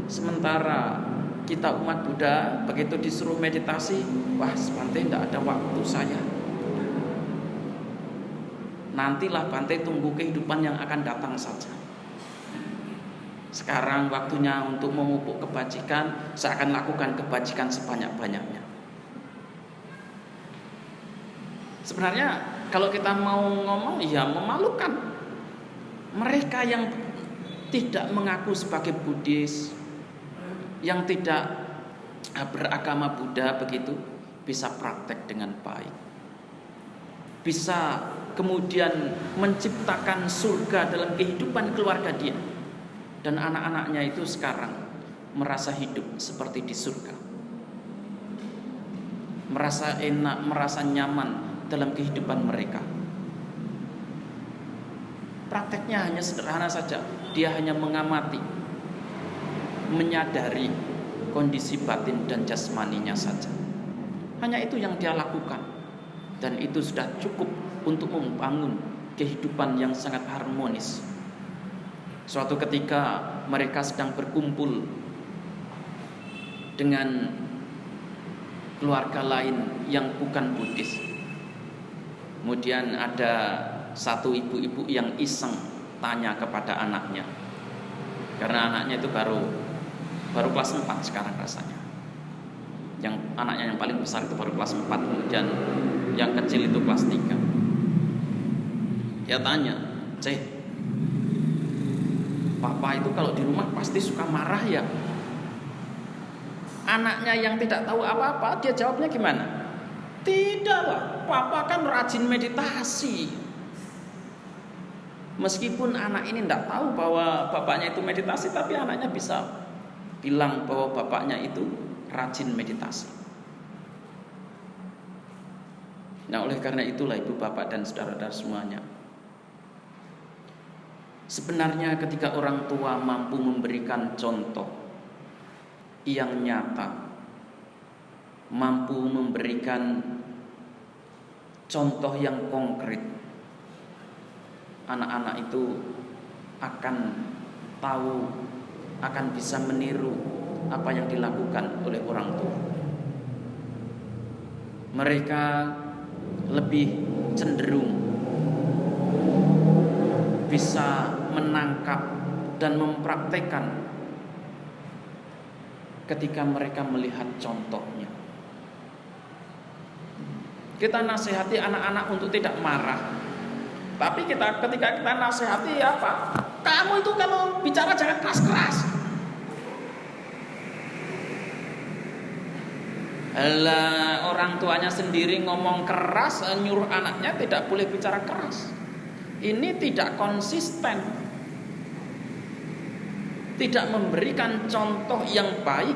Sementara kita umat Buddha begitu disuruh meditasi, wah Bhante tidak ada waktu saya. Nantilah Bhante, tunggu kehidupan yang akan datang saja. Sekarang waktunya untuk memupuk kebajikan, saya akan lakukan kebajikan sebanyak-banyaknya. Sebenarnya kalau kita mau ngomong, ya memalukan. Mereka yang tidak mengaku sebagai Buddhis, yang tidak beragama Buddha begitu, bisa praktek dengan baik, bisa kemudian menciptakan surga dalam kehidupan keluarga dia, dan anak-anaknya itu sekarang merasa hidup seperti di surga, merasa enak, merasa nyaman dalam kehidupan mereka. Prakteknya hanya sederhana saja, dia hanya mengamati, menyadari kondisi batin dan jasmaninya saja. Hanya itu yang dia lakukan, dan itu sudah cukup untuk membangun kehidupan yang sangat harmonis. Suatu ketika mereka sedang berkumpul dengan keluarga lain yang bukan Buddhis. Kemudian ada satu ibu-ibu yang iseng tanya kepada anaknya, karena anaknya itu baru kelas 4 sekarang rasanya. Yang anaknya yang paling besar itu baru kelas 4, kemudian yang kecil itu kelas 3. Dia tanya, "Cek, papa itu kalau di rumah pasti suka marah ya?" Anaknya yang tidak tahu apa-apa, dia jawabnya gimana? "Tidak lah, papa kan rajin meditasi." Meskipun anak ini tidak tahu bahwa bapaknya itu meditasi, tapi anaknya bisa bilang bahwa bapaknya itu rajin meditasi. Nah, oleh karena itulah ibu bapak dan saudara-saudara semuanya, sebenarnya ketika orang tua mampu memberikan contoh yang nyata, mampu memberikan contoh yang konkret, anak-anak itu akan tahu, akan bisa meniru apa yang dilakukan oleh orang tua. Mereka lebih cenderung bisa menangkap dan mempraktekkan ketika mereka melihat contohnya. Kita nasihati anak-anak untuk tidak marah, tapi ketika kita nasihati apa? Kamu itu kalau bicara jangan keras-keras. Alah, orang tuanya sendiri ngomong keras, nyuruh anaknya tidak boleh bicara keras. Ini tidak konsisten, tidak memberikan contoh yang baik.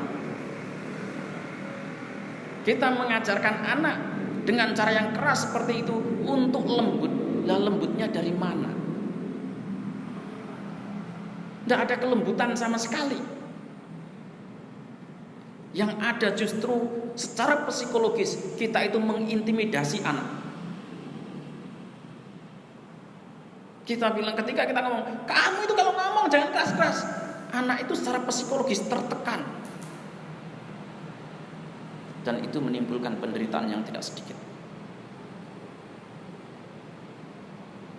Kita mengajarkan anak dengan cara yang keras seperti itu untuk lembut. Lah, lembutnya dari mana? Tidak ada kelembutan sama sekali. Yang ada justru secara psikologis kita itu mengintimidasi anak. Kita bilang, ketika kita ngomong, kamu itu kalau ngomong jangan keras-keras, anak itu secara psikologis tertekan, dan itu menimbulkan penderitaan yang tidak sedikit.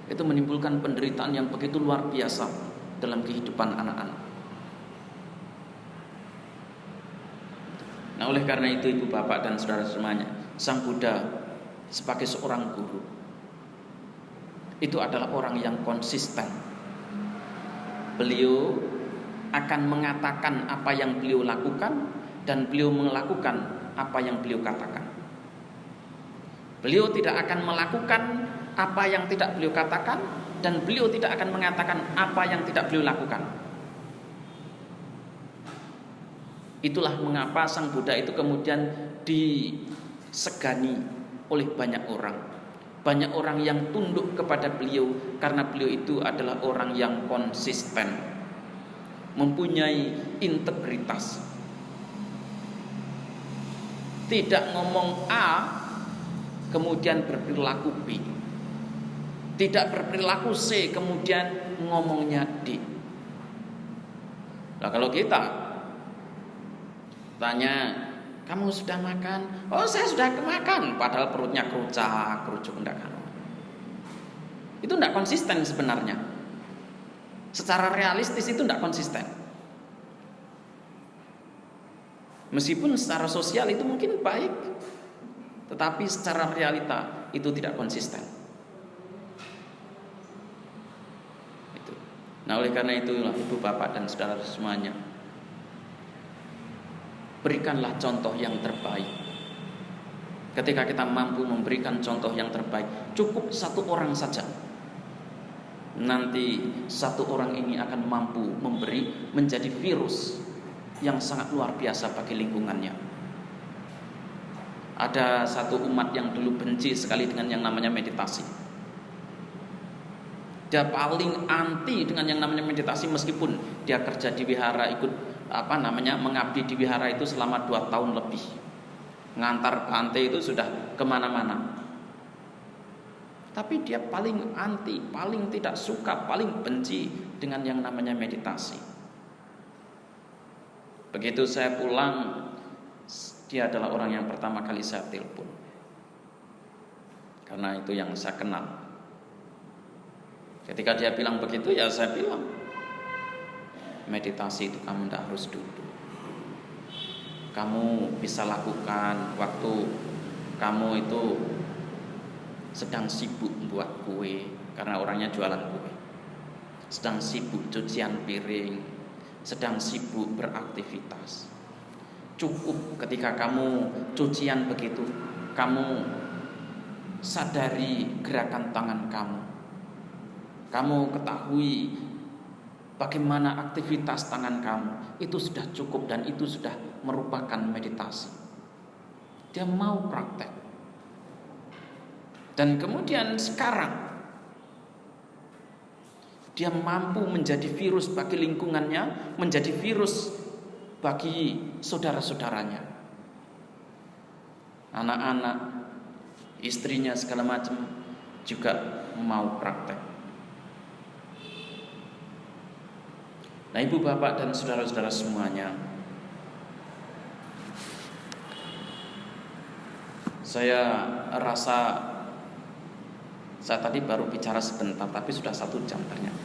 Itu menimbulkan penderitaan yang begitu luar biasa dalam kehidupan anak-anak. Nah, oleh karena itu ibu bapak dan saudara semuanya, Sang Buddha sebagai seorang guru itu adalah orang yang konsisten. Beliau akan mengatakan apa yang beliau lakukan, dan beliau melakukan apa yang beliau katakan. Beliau tidak akan melakukan apa yang tidak beliau katakan, dan beliau tidak akan mengatakan apa yang tidak beliau lakukan. Itulah mengapa Sang Buddha itu kemudian disegani oleh banyak orang. Banyak orang yang tunduk kepada beliau karena beliau itu adalah orang yang konsisten, mempunyai integritas. Tidak ngomong A kemudian berperilaku B, tidak berperilaku C kemudian ngomongnya D. Nah, kalau kita tanya, kamu sudah makan? Oh, saya sudah makan, padahal perutnya kerucuk enggak kan? Itu enggak konsisten sebenarnya. Secara realistis itu enggak konsisten. Meskipun secara sosial itu mungkin baik, tetapi secara realita itu tidak konsisten. Itu. Nah, oleh karena itulah ibu bapak dan saudara semuanya, berikanlah contoh yang terbaik. Ketika kita mampu memberikan contoh yang terbaik, cukup satu orang saja, nanti satu orang ini akan mampu menjadi virus yang sangat luar biasa bagi lingkungannya. Ada satu umat yang dulu benci sekali dengan yang namanya meditasi. Dia paling anti dengan yang namanya meditasi, meskipun dia kerja di wihara, ikut mengabdi di wihara itu selama 2 tahun lebih. Ngantar pantai itu sudah kemana-mana. Tapi dia paling anti, paling tidak suka, paling benci dengan yang namanya meditasi. Begitu saya pulang, dia adalah orang yang pertama kali saya telepon, karena itu yang saya kenal. Ketika dia bilang begitu, ya saya bilang, meditasi itu kamu tidak harus duduk. Kamu bisa lakukan waktu kamu itu sedang sibuk buat kue, karena orangnya jualan kue, sedang sibuk cucian piring, sedang sibuk beraktivitas. Cukup ketika kamu cucian begitu, kamu sadari gerakan tangan kamu. Kamu ketahui bagaimana aktivitas tangan kamu. Itu sudah cukup dan itu sudah merupakan meditasi. Dia mau praktek. Dan kemudian sekarang dia mampu menjadi virus bagi lingkungannya, menjadi virus bagi saudara-saudaranya, anak-anak, istrinya, segala macam juga mau praktek. Nah, ibu bapak dan saudara-saudara semuanya, saya rasa saya tadi baru bicara sebentar, tapi sudah 1 jam ternyata.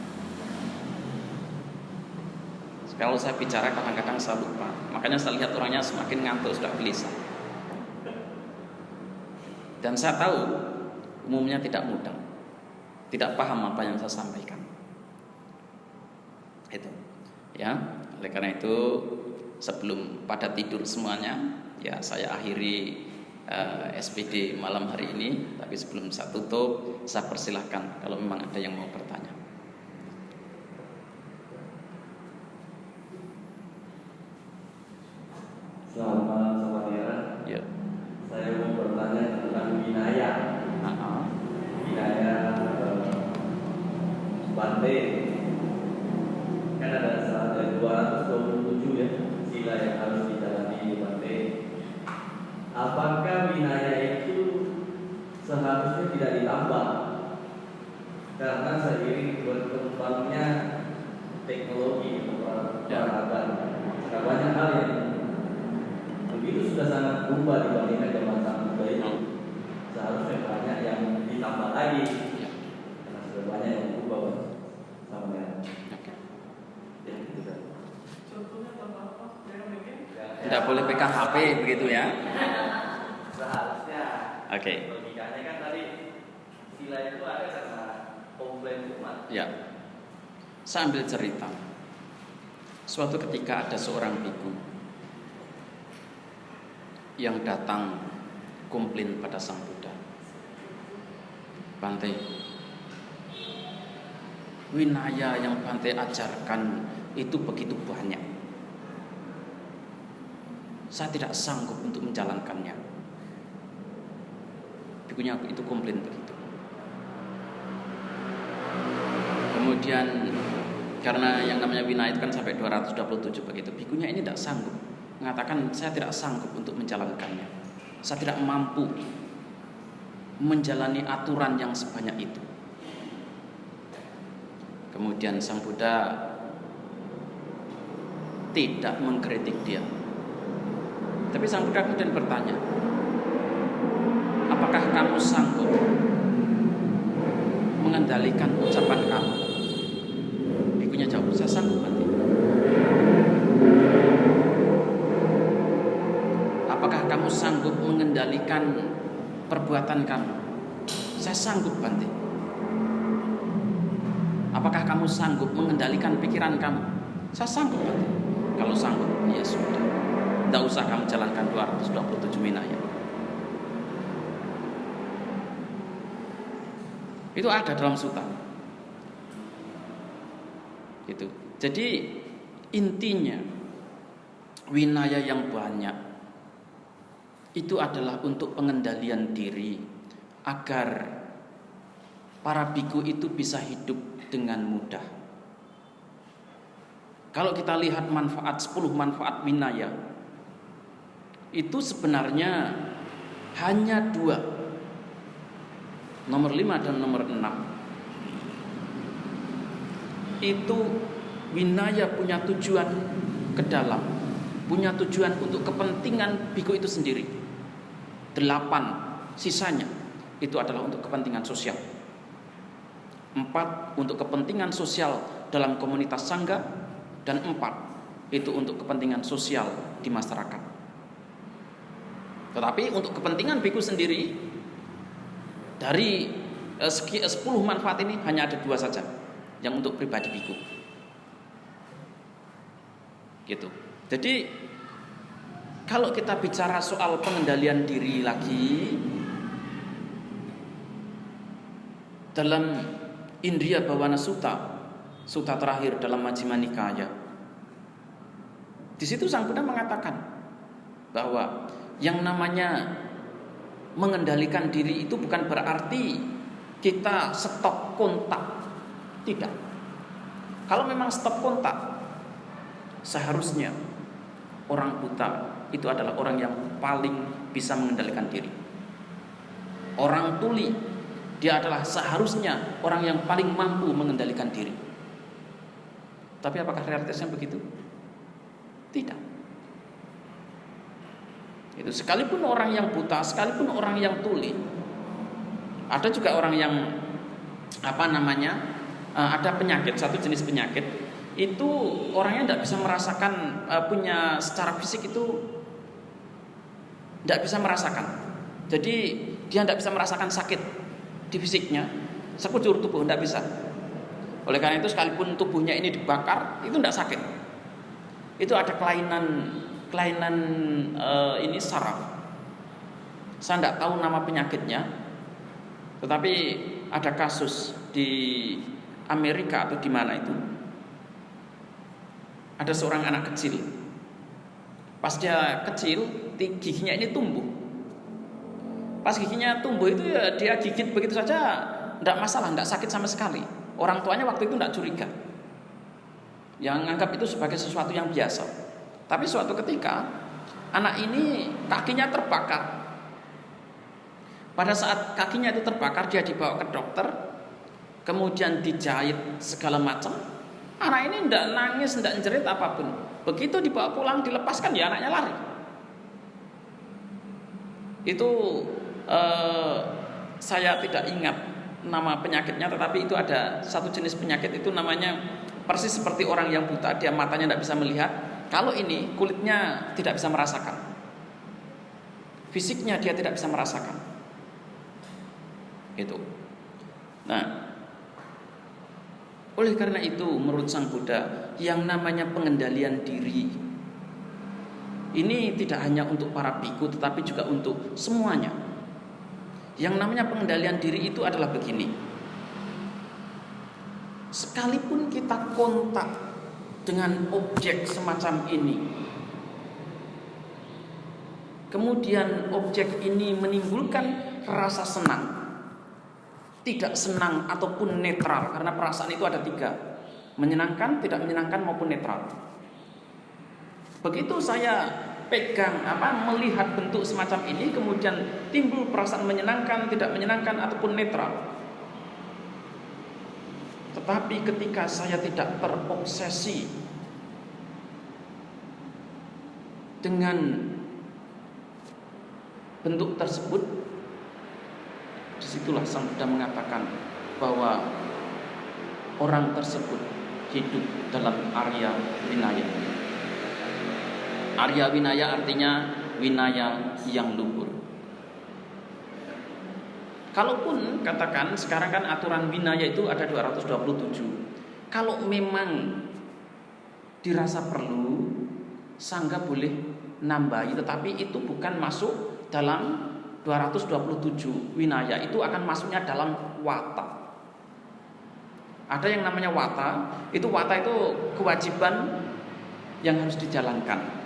Kalau saya bicara kadang-kadang saya lupa, makanya saya lihat orangnya semakin ngantuk, sudah gelisah. Dan saya tahu umumnya tidak mudah, tidak paham apa yang saya sampaikan. Itu, ya. Oleh karena itu, sebelum pada tidur semuanya, ya saya akhiri SPD malam hari ini. Tapi sebelum saya tutup, saya persilahkan kalau memang ada yang mau bertanya.
Selamat malam Sobat Era.
Ya.
Saya mau bertanya tentang Vinaya. Vinaya Bante. Kan ada 227 ya sila yang harus dijalani di Bante. Apakah Vinaya itu seharusnya tidak ditambah? Karena seiring berkembangnya teknologi peradaban, banyak hal yang begitu sudah sangat berubah dibandingkan zaman Buddha itu. Seharusnya banyak yang ditambah lagi, karena sudah banyak yang berubah sama yang. Ya, gitu kan.
Tidak boleh pegang HP begitu ya.
Seharusnya.
Oke.
Logikanya kan tadi sila itu ada karena komplain umat.
Ya. Saya ambil cerita. Suatu ketika ada seorang biku yang datang komplain pada Sang Buddha. Bante, Vinaya yang Bante ajarkan itu begitu banyak. Saya tidak sanggup untuk menjalankannya. Bikunya itu komplain begitu. Kemudian karena yang namanya Vinaya itu kan sampai 227 begitu. Bikunya ini tidak sanggup, mengatakan saya tidak sanggup untuk menjalankannya. Saya tidak mampu menjalani aturan yang sebanyak itu. Kemudian Sang Buddha tidak mengkritik dia. Tapi Sang Buddha kemudian bertanya, apakah kamu sanggup mengendalikan ucapan kamu? Bikunya jawab, saya sanggup Bante. Apakah kamu sanggup mengendalikan perbuatan kamu? Saya sanggup Bante. Apakah kamu sanggup mengendalikan pikiran kamu? Saya sanggup Bante. Kalau sanggup, ya sudah. Tidak usah kamu jalankan 227 Vinaya. Itu ada dalam suta. Itu. Jadi intinya winaya yang banyak itu adalah untuk pengendalian diri agar para biku itu bisa hidup dengan mudah. Kalau kita lihat 10 manfaat winaya, itu sebenarnya hanya 2, nomor 5 dan nomor 6. Itu winaya punya tujuan ke dalam, punya tujuan untuk kepentingan biku itu sendiri. 8 sisanya itu adalah untuk kepentingan sosial. 4 untuk kepentingan sosial dalam komunitas sangga, dan 4 itu untuk kepentingan sosial di masyarakat. Tetapi untuk kepentingan biku sendiri, dari 10 manfaat ini hanya ada 2 saja yang untuk pribadi biku. Gitu. Jadi kalau kita bicara soal pengendalian diri lagi dalam Indriya Bhawana Sutta, suta terakhir dalam Majjhima Nikaya, di situ Sang Buddha mengatakan bahwa yang namanya mengendalikan diri itu bukan berarti kita stop kontak. Tidak. Kalau memang stop kontak, seharusnya orang buta itu adalah orang yang paling bisa mengendalikan diri. Orang tuli, dia adalah seharusnya orang yang paling mampu mengendalikan diri. Tapi apakah realitasnya begitu? Tidak. Itu sekalipun orang yang buta, sekalipun orang yang tuli, ada juga orang yang ada penyakit, satu jenis penyakit itu orangnya tidak bisa merasakan, punya secara fisik itu tidak bisa merasakan. Jadi dia tidak bisa merasakan sakit di fisiknya, sekujur tubuh tidak bisa. Oleh karena itu sekalipun tubuhnya ini dibakar, itu tidak sakit. Itu ada kelainan ini saraf. Saya tidak tahu nama penyakitnya, tetapi ada kasus di Amerika atau di mana itu, ada seorang anak kecil. Pas dia kecil, giginya ini tumbuh. Pas giginya tumbuh itu ya dia gigit begitu saja, tidak masalah, tidak sakit sama sekali. Orang tuanya waktu itu tidak curiga, yang anggap itu sebagai sesuatu yang biasa. Tapi suatu ketika anak ini kakinya terbakar. Pada saat kakinya itu terbakar, dia dibawa ke dokter, kemudian dijahit segala macam. Anak ini tidak nangis, tidak jerit apapun. Begitu dibawa pulang, dilepaskan, ya anaknya lari. Itu saya tidak ingat nama penyakitnya, tetapi itu ada satu jenis penyakit itu namanya persis seperti orang yang buta, dia matanya tidak bisa melihat. Kalau ini kulitnya tidak bisa merasakan, fisiknya dia tidak bisa merasakan. Itu. Nah, oleh karena itu menurut Sang Buddha, yang namanya pengendalian diri ini tidak hanya untuk para biku, tetapi juga untuk semuanya. Yang namanya pengendalian diri itu adalah begini: sekalipun kita kontak dengan objek semacam ini, kemudian objek ini menimbulkan rasa senang, tidak senang ataupun netral, karena perasaan itu ada 3, menyenangkan, tidak menyenangkan maupun netral. Begitu saya pegang melihat bentuk semacam ini, kemudian timbul perasaan menyenangkan, tidak menyenangkan ataupun netral. Tetapi ketika saya tidak terobsesi dengan bentuk tersebut, disitulah Sang Buddha mengatakan bahwa orang tersebut hidup dalam Arya Winaya. Arya Winaya artinya winaya yang luhur. Kalaupun katakan sekarang kan aturan winaya itu ada 227. Kalau memang dirasa perlu, sangga boleh nambahi, tetapi itu bukan masuk dalam 227 winaya, itu akan masuknya dalam watak. Ada yang namanya wata. Wata itu kewajiban yang harus dijalankan.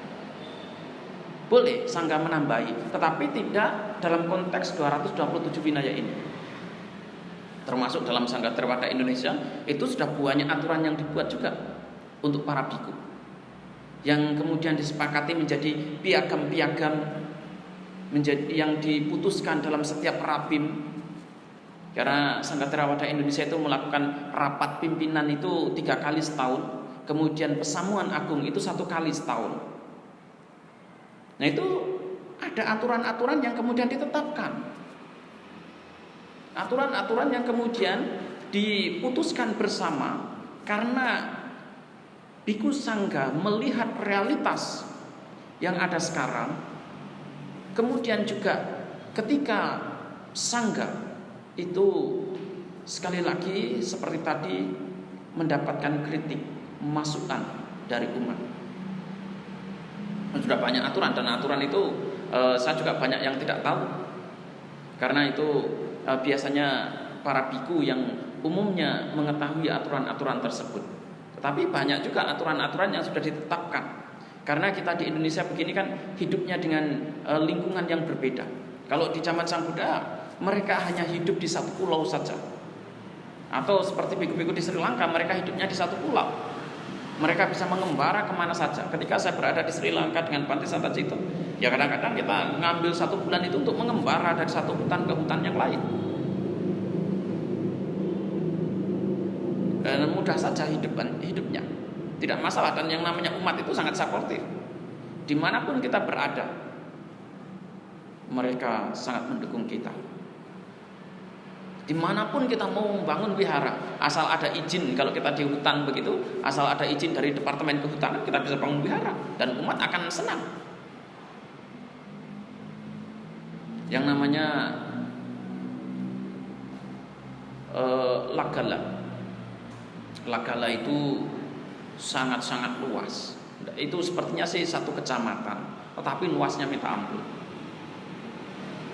Boleh sangga menambahi, tetapi tidak dalam konteks 227 winaya ini. Termasuk dalam Sangga Theravada Indonesia itu sudah banyak aturan yang dibuat juga untuk para biku, yang kemudian disepakati menjadi piagam-piagam, menjadi yang diputuskan dalam setiap rapim. Karena Sangga Theravada Indonesia itu melakukan rapat pimpinan itu 3 kali setahun, kemudian pesamuan agung itu 1 kali setahun. Nah itu ada aturan-aturan yang kemudian ditetapkan, aturan-aturan yang kemudian diputuskan bersama karena biku sangga melihat realitas yang ada sekarang. Kemudian juga ketika sangga itu sekali lagi seperti tadi mendapatkan kritik, masukan dari umat. Sudah banyak aturan, dan aturan itu saya juga banyak yang tidak tahu, karena itu biasanya para biku yang umumnya mengetahui aturan-aturan tersebut. Tetapi banyak juga aturan-aturan yang sudah ditetapkan, karena kita di Indonesia begini kan hidupnya dengan lingkungan yang berbeda. Kalau di zaman Sang Buddha, mereka hanya hidup di satu pulau saja, atau seperti biku-biku di Sri Lanka, mereka hidupnya di satu pulau. Mereka bisa mengembara kemana saja. Ketika saya berada di Sri Lanka dengan Bhante Santacito, ya kadang-kadang kita ngambil 1 bulan itu untuk mengembara dari satu hutan ke hutan yang lain. Dan mudah saja hidupnya, tidak masalah. Dan yang namanya umat itu sangat suportif. Dimanapun kita berada, mereka sangat mendukung kita. Dimanapun kita mau membangun wihara, asal ada izin. Kalau kita di hutan begitu, asal ada izin dari Departemen Kehutanan, kita bisa bangun wihara dan umat akan senang. Yang namanya Lagala itu sangat-sangat luas. Itu sepertinya sih 1 kecamatan, tetapi luasnya minta ampun.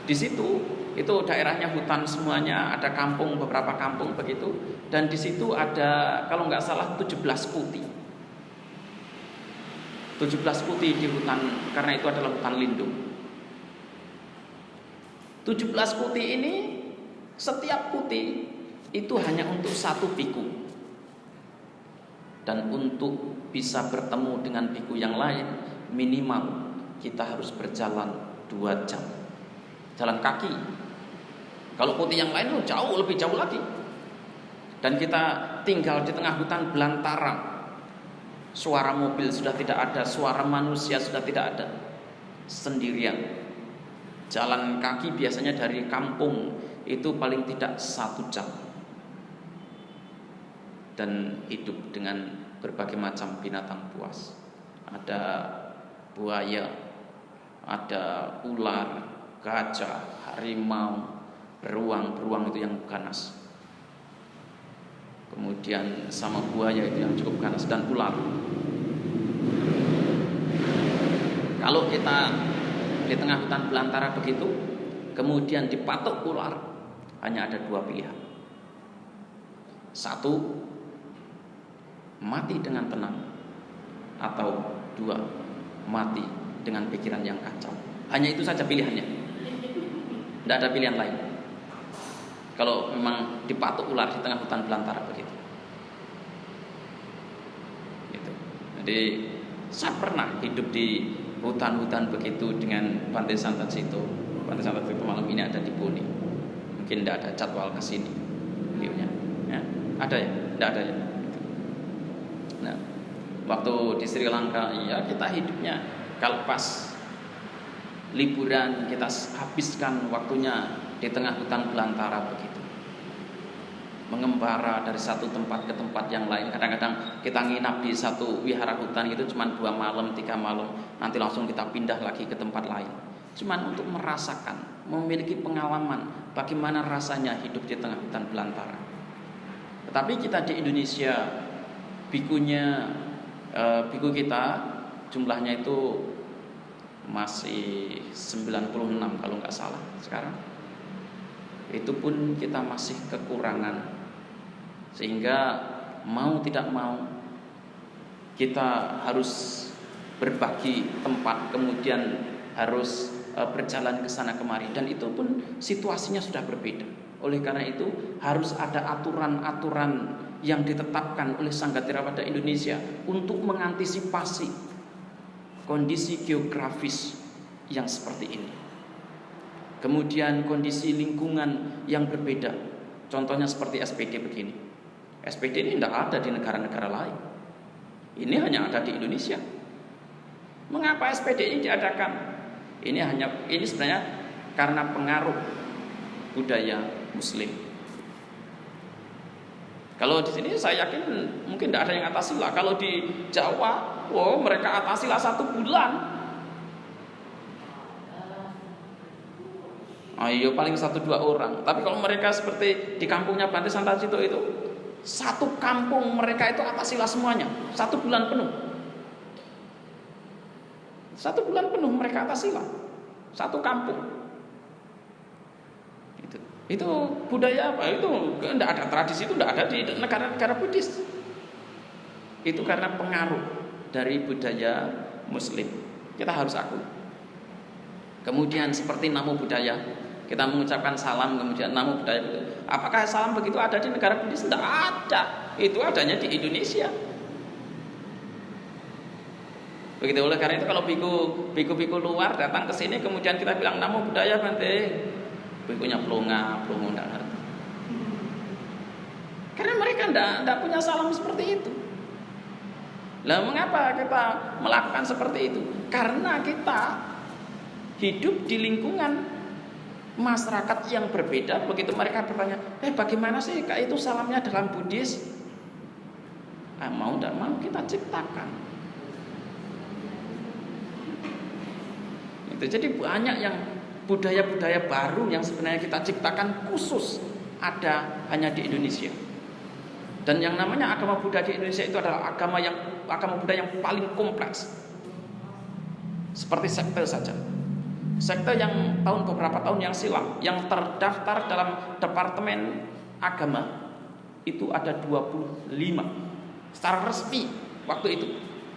Di situ itu daerahnya hutan semuanya, ada kampung, beberapa kampung begitu, dan di situ ada kalau nggak salah 17 putih. 17 putih di hutan, karena itu adalah hutan lindung. 17 putih ini, setiap putih itu hanya untuk 1 biku. Dan untuk bisa bertemu dengan biku yang lain, minimal kita harus berjalan 2 jam. Jalan kaki. Kalau putih yang lain itu jauh, lebih jauh lagi. Dan kita tinggal di tengah hutan belantara. Suara mobil sudah tidak ada, suara manusia sudah tidak ada. Sendirian. Jalan kaki biasanya dari kampung itu paling tidak 1 jam. Dan hidup dengan berbagai macam binatang buas. Ada buaya, ada ular, gajah, harimau, beruang itu yang ganas. Kemudian sama buaya itu yang cukup ganas, dan ular. Kalau kita di tengah hutan belantara begitu, kemudian dipatok ular, hanya ada 2 pilihan. 1, mati dengan tenang, atau 2, mati dengan pikiran yang kacau. Hanya itu saja pilihannya. Tidak ada pilihan lain. Kalau memang dipatok ular di tengah hutan belantara begitu. Gitu. Jadi saya pernah hidup di hutan-hutan begitu dengan Bhante Santacito. Bhante Santacito malam ini ada di Boni. Mungkin tidak ada jadwal ke sini beliaunya. Ya, ada ya? Tidak ada ya. Nah, waktu di Sri Lanka, ya kita hidupnya kalau pas liburan kita habiskan waktunya di tengah hutan belantara begitu, mengembara dari satu tempat ke tempat yang lain. Kadang-kadang kita nginap di satu wihara hutan itu cuma 2 malam, 3 malam, nanti langsung kita pindah lagi ke tempat lain, cuman untuk merasakan, memiliki pengalaman bagaimana rasanya hidup di tengah hutan belantara. Tetapi kita di Indonesia, biku kita jumlahnya itu masih 96 kalau nggak salah sekarang. Itu pun kita masih kekurangan Sehingga mau tidak mau kita harus berbagi tempat, kemudian harus berjalan ke sana kemari, dan itu pun situasinya sudah berbeda. Oleh karena itu harus ada aturan-aturan yang ditetapkan oleh Sangga Theravada Indonesia untuk mengantisipasi kondisi geografis yang seperti ini. Kemudian kondisi lingkungan yang berbeda. Contohnya seperti SPD begini. SPD ini tidak ada di negara-negara lain. Ini hanya ada di Indonesia. Mengapa SPD ini diadakan? Ini sebenarnya karena pengaruh budaya Muslim. Kalau di sini saya yakin mungkin tidak ada yang atasila. Kalau di Jawa, mereka atasila 1 bulan. Ayo paling 1-2 orang. Tapi kalau mereka seperti di kampungnya Bante Santasito itu, 1 kampung mereka itu atasila semuanya, 1 bulan penuh. 1 bulan penuh mereka atasila, 1 kampung. Itu budaya apa? Itu tidak ada tradisi, itu tidak ada di negara-negara Buddhis. Itu karena pengaruh dari budaya Muslim. Kita harus akui. Kemudian seperti namo budaya, kita mengucapkan salam kemudian namo budaya. Apakah salam begitu ada di negara Buddhis? Tidak ada. Itu adanya di Indonesia. Begitu, oleh karena itu kalau biku luar datang ke sini kemudian kita bilang namo budaya Bante, bikunya pelonga enggak ngerti. Karena mereka enggak punya salam seperti itu. Lah mengapa kita melakukan seperti itu? Karena kita hidup di lingkungan masyarakat yang berbeda. Begitu mereka bertanya, bagaimana sih Kak itu salamnya dalam Buddhis? Mau tidak mau kita ciptakan. Jadi banyak yang budaya-budaya baru yang sebenarnya kita ciptakan khusus ada hanya di Indonesia. Dan yang namanya agama Buddha di Indonesia itu adalah agama Buddha yang paling kompleks. Seperti sekte saja. Sekte yang beberapa tahun yang silam yang terdaftar dalam Departemen Agama itu ada 25 secara resmi waktu itu.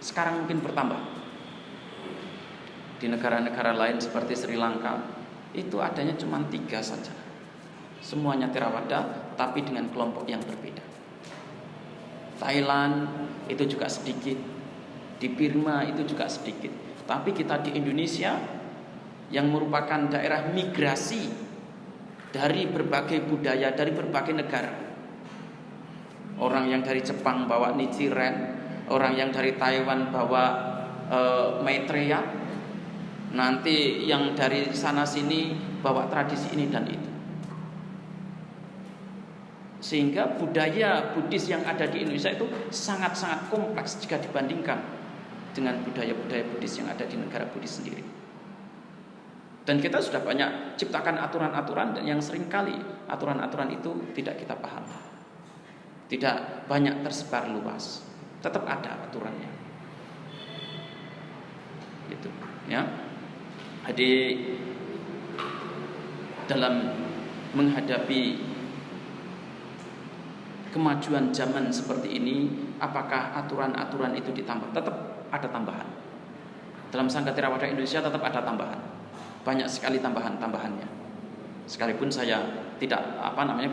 Sekarang mungkin bertambah. Di negara-negara lain seperti Sri Lanka itu adanya cuma 3 saja. Semuanya Theravada tapi dengan kelompok yang berbeda. Thailand itu juga sedikit, di Burma itu juga sedikit. Tapi kita di Indonesia yang merupakan daerah migrasi dari berbagai budaya, dari berbagai negara. Orang yang dari Jepang bawa Nichiren, orang yang dari Taiwan bawa Maitreya, nanti yang dari sana sini bawa tradisi ini dan itu. Sehingga budaya Buddhis yang ada di Indonesia itu sangat-sangat kompleks jika dibandingkan dengan budaya-budaya Buddhis yang ada di negara Buddhis sendiri. Dan kita sudah banyak ciptakan aturan-aturan dan yang seringkali aturan-aturan itu tidak kita pahami, tidak banyak tersebar luas. Tetap ada aturannya, gitu ya. Jadi dalam menghadapi kemajuan zaman seperti ini, apakah aturan-aturan itu ditambah? Tetap ada tambahan. Dalam Sangga Theravada Indonesia tetap ada tambahan. Banyak sekali tambahan-tambahannya. Sekalipun saya tidak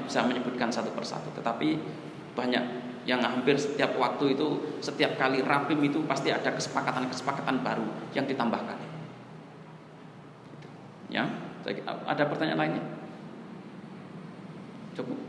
bisa menyebutkan satu persatu, tetapi banyak yang hampir setiap waktu itu, setiap kali rapim itu pasti ada kesepakatan-kesepakatan baru yang ditambahkan. Ya, ada pertanyaan lainnya? Cukup.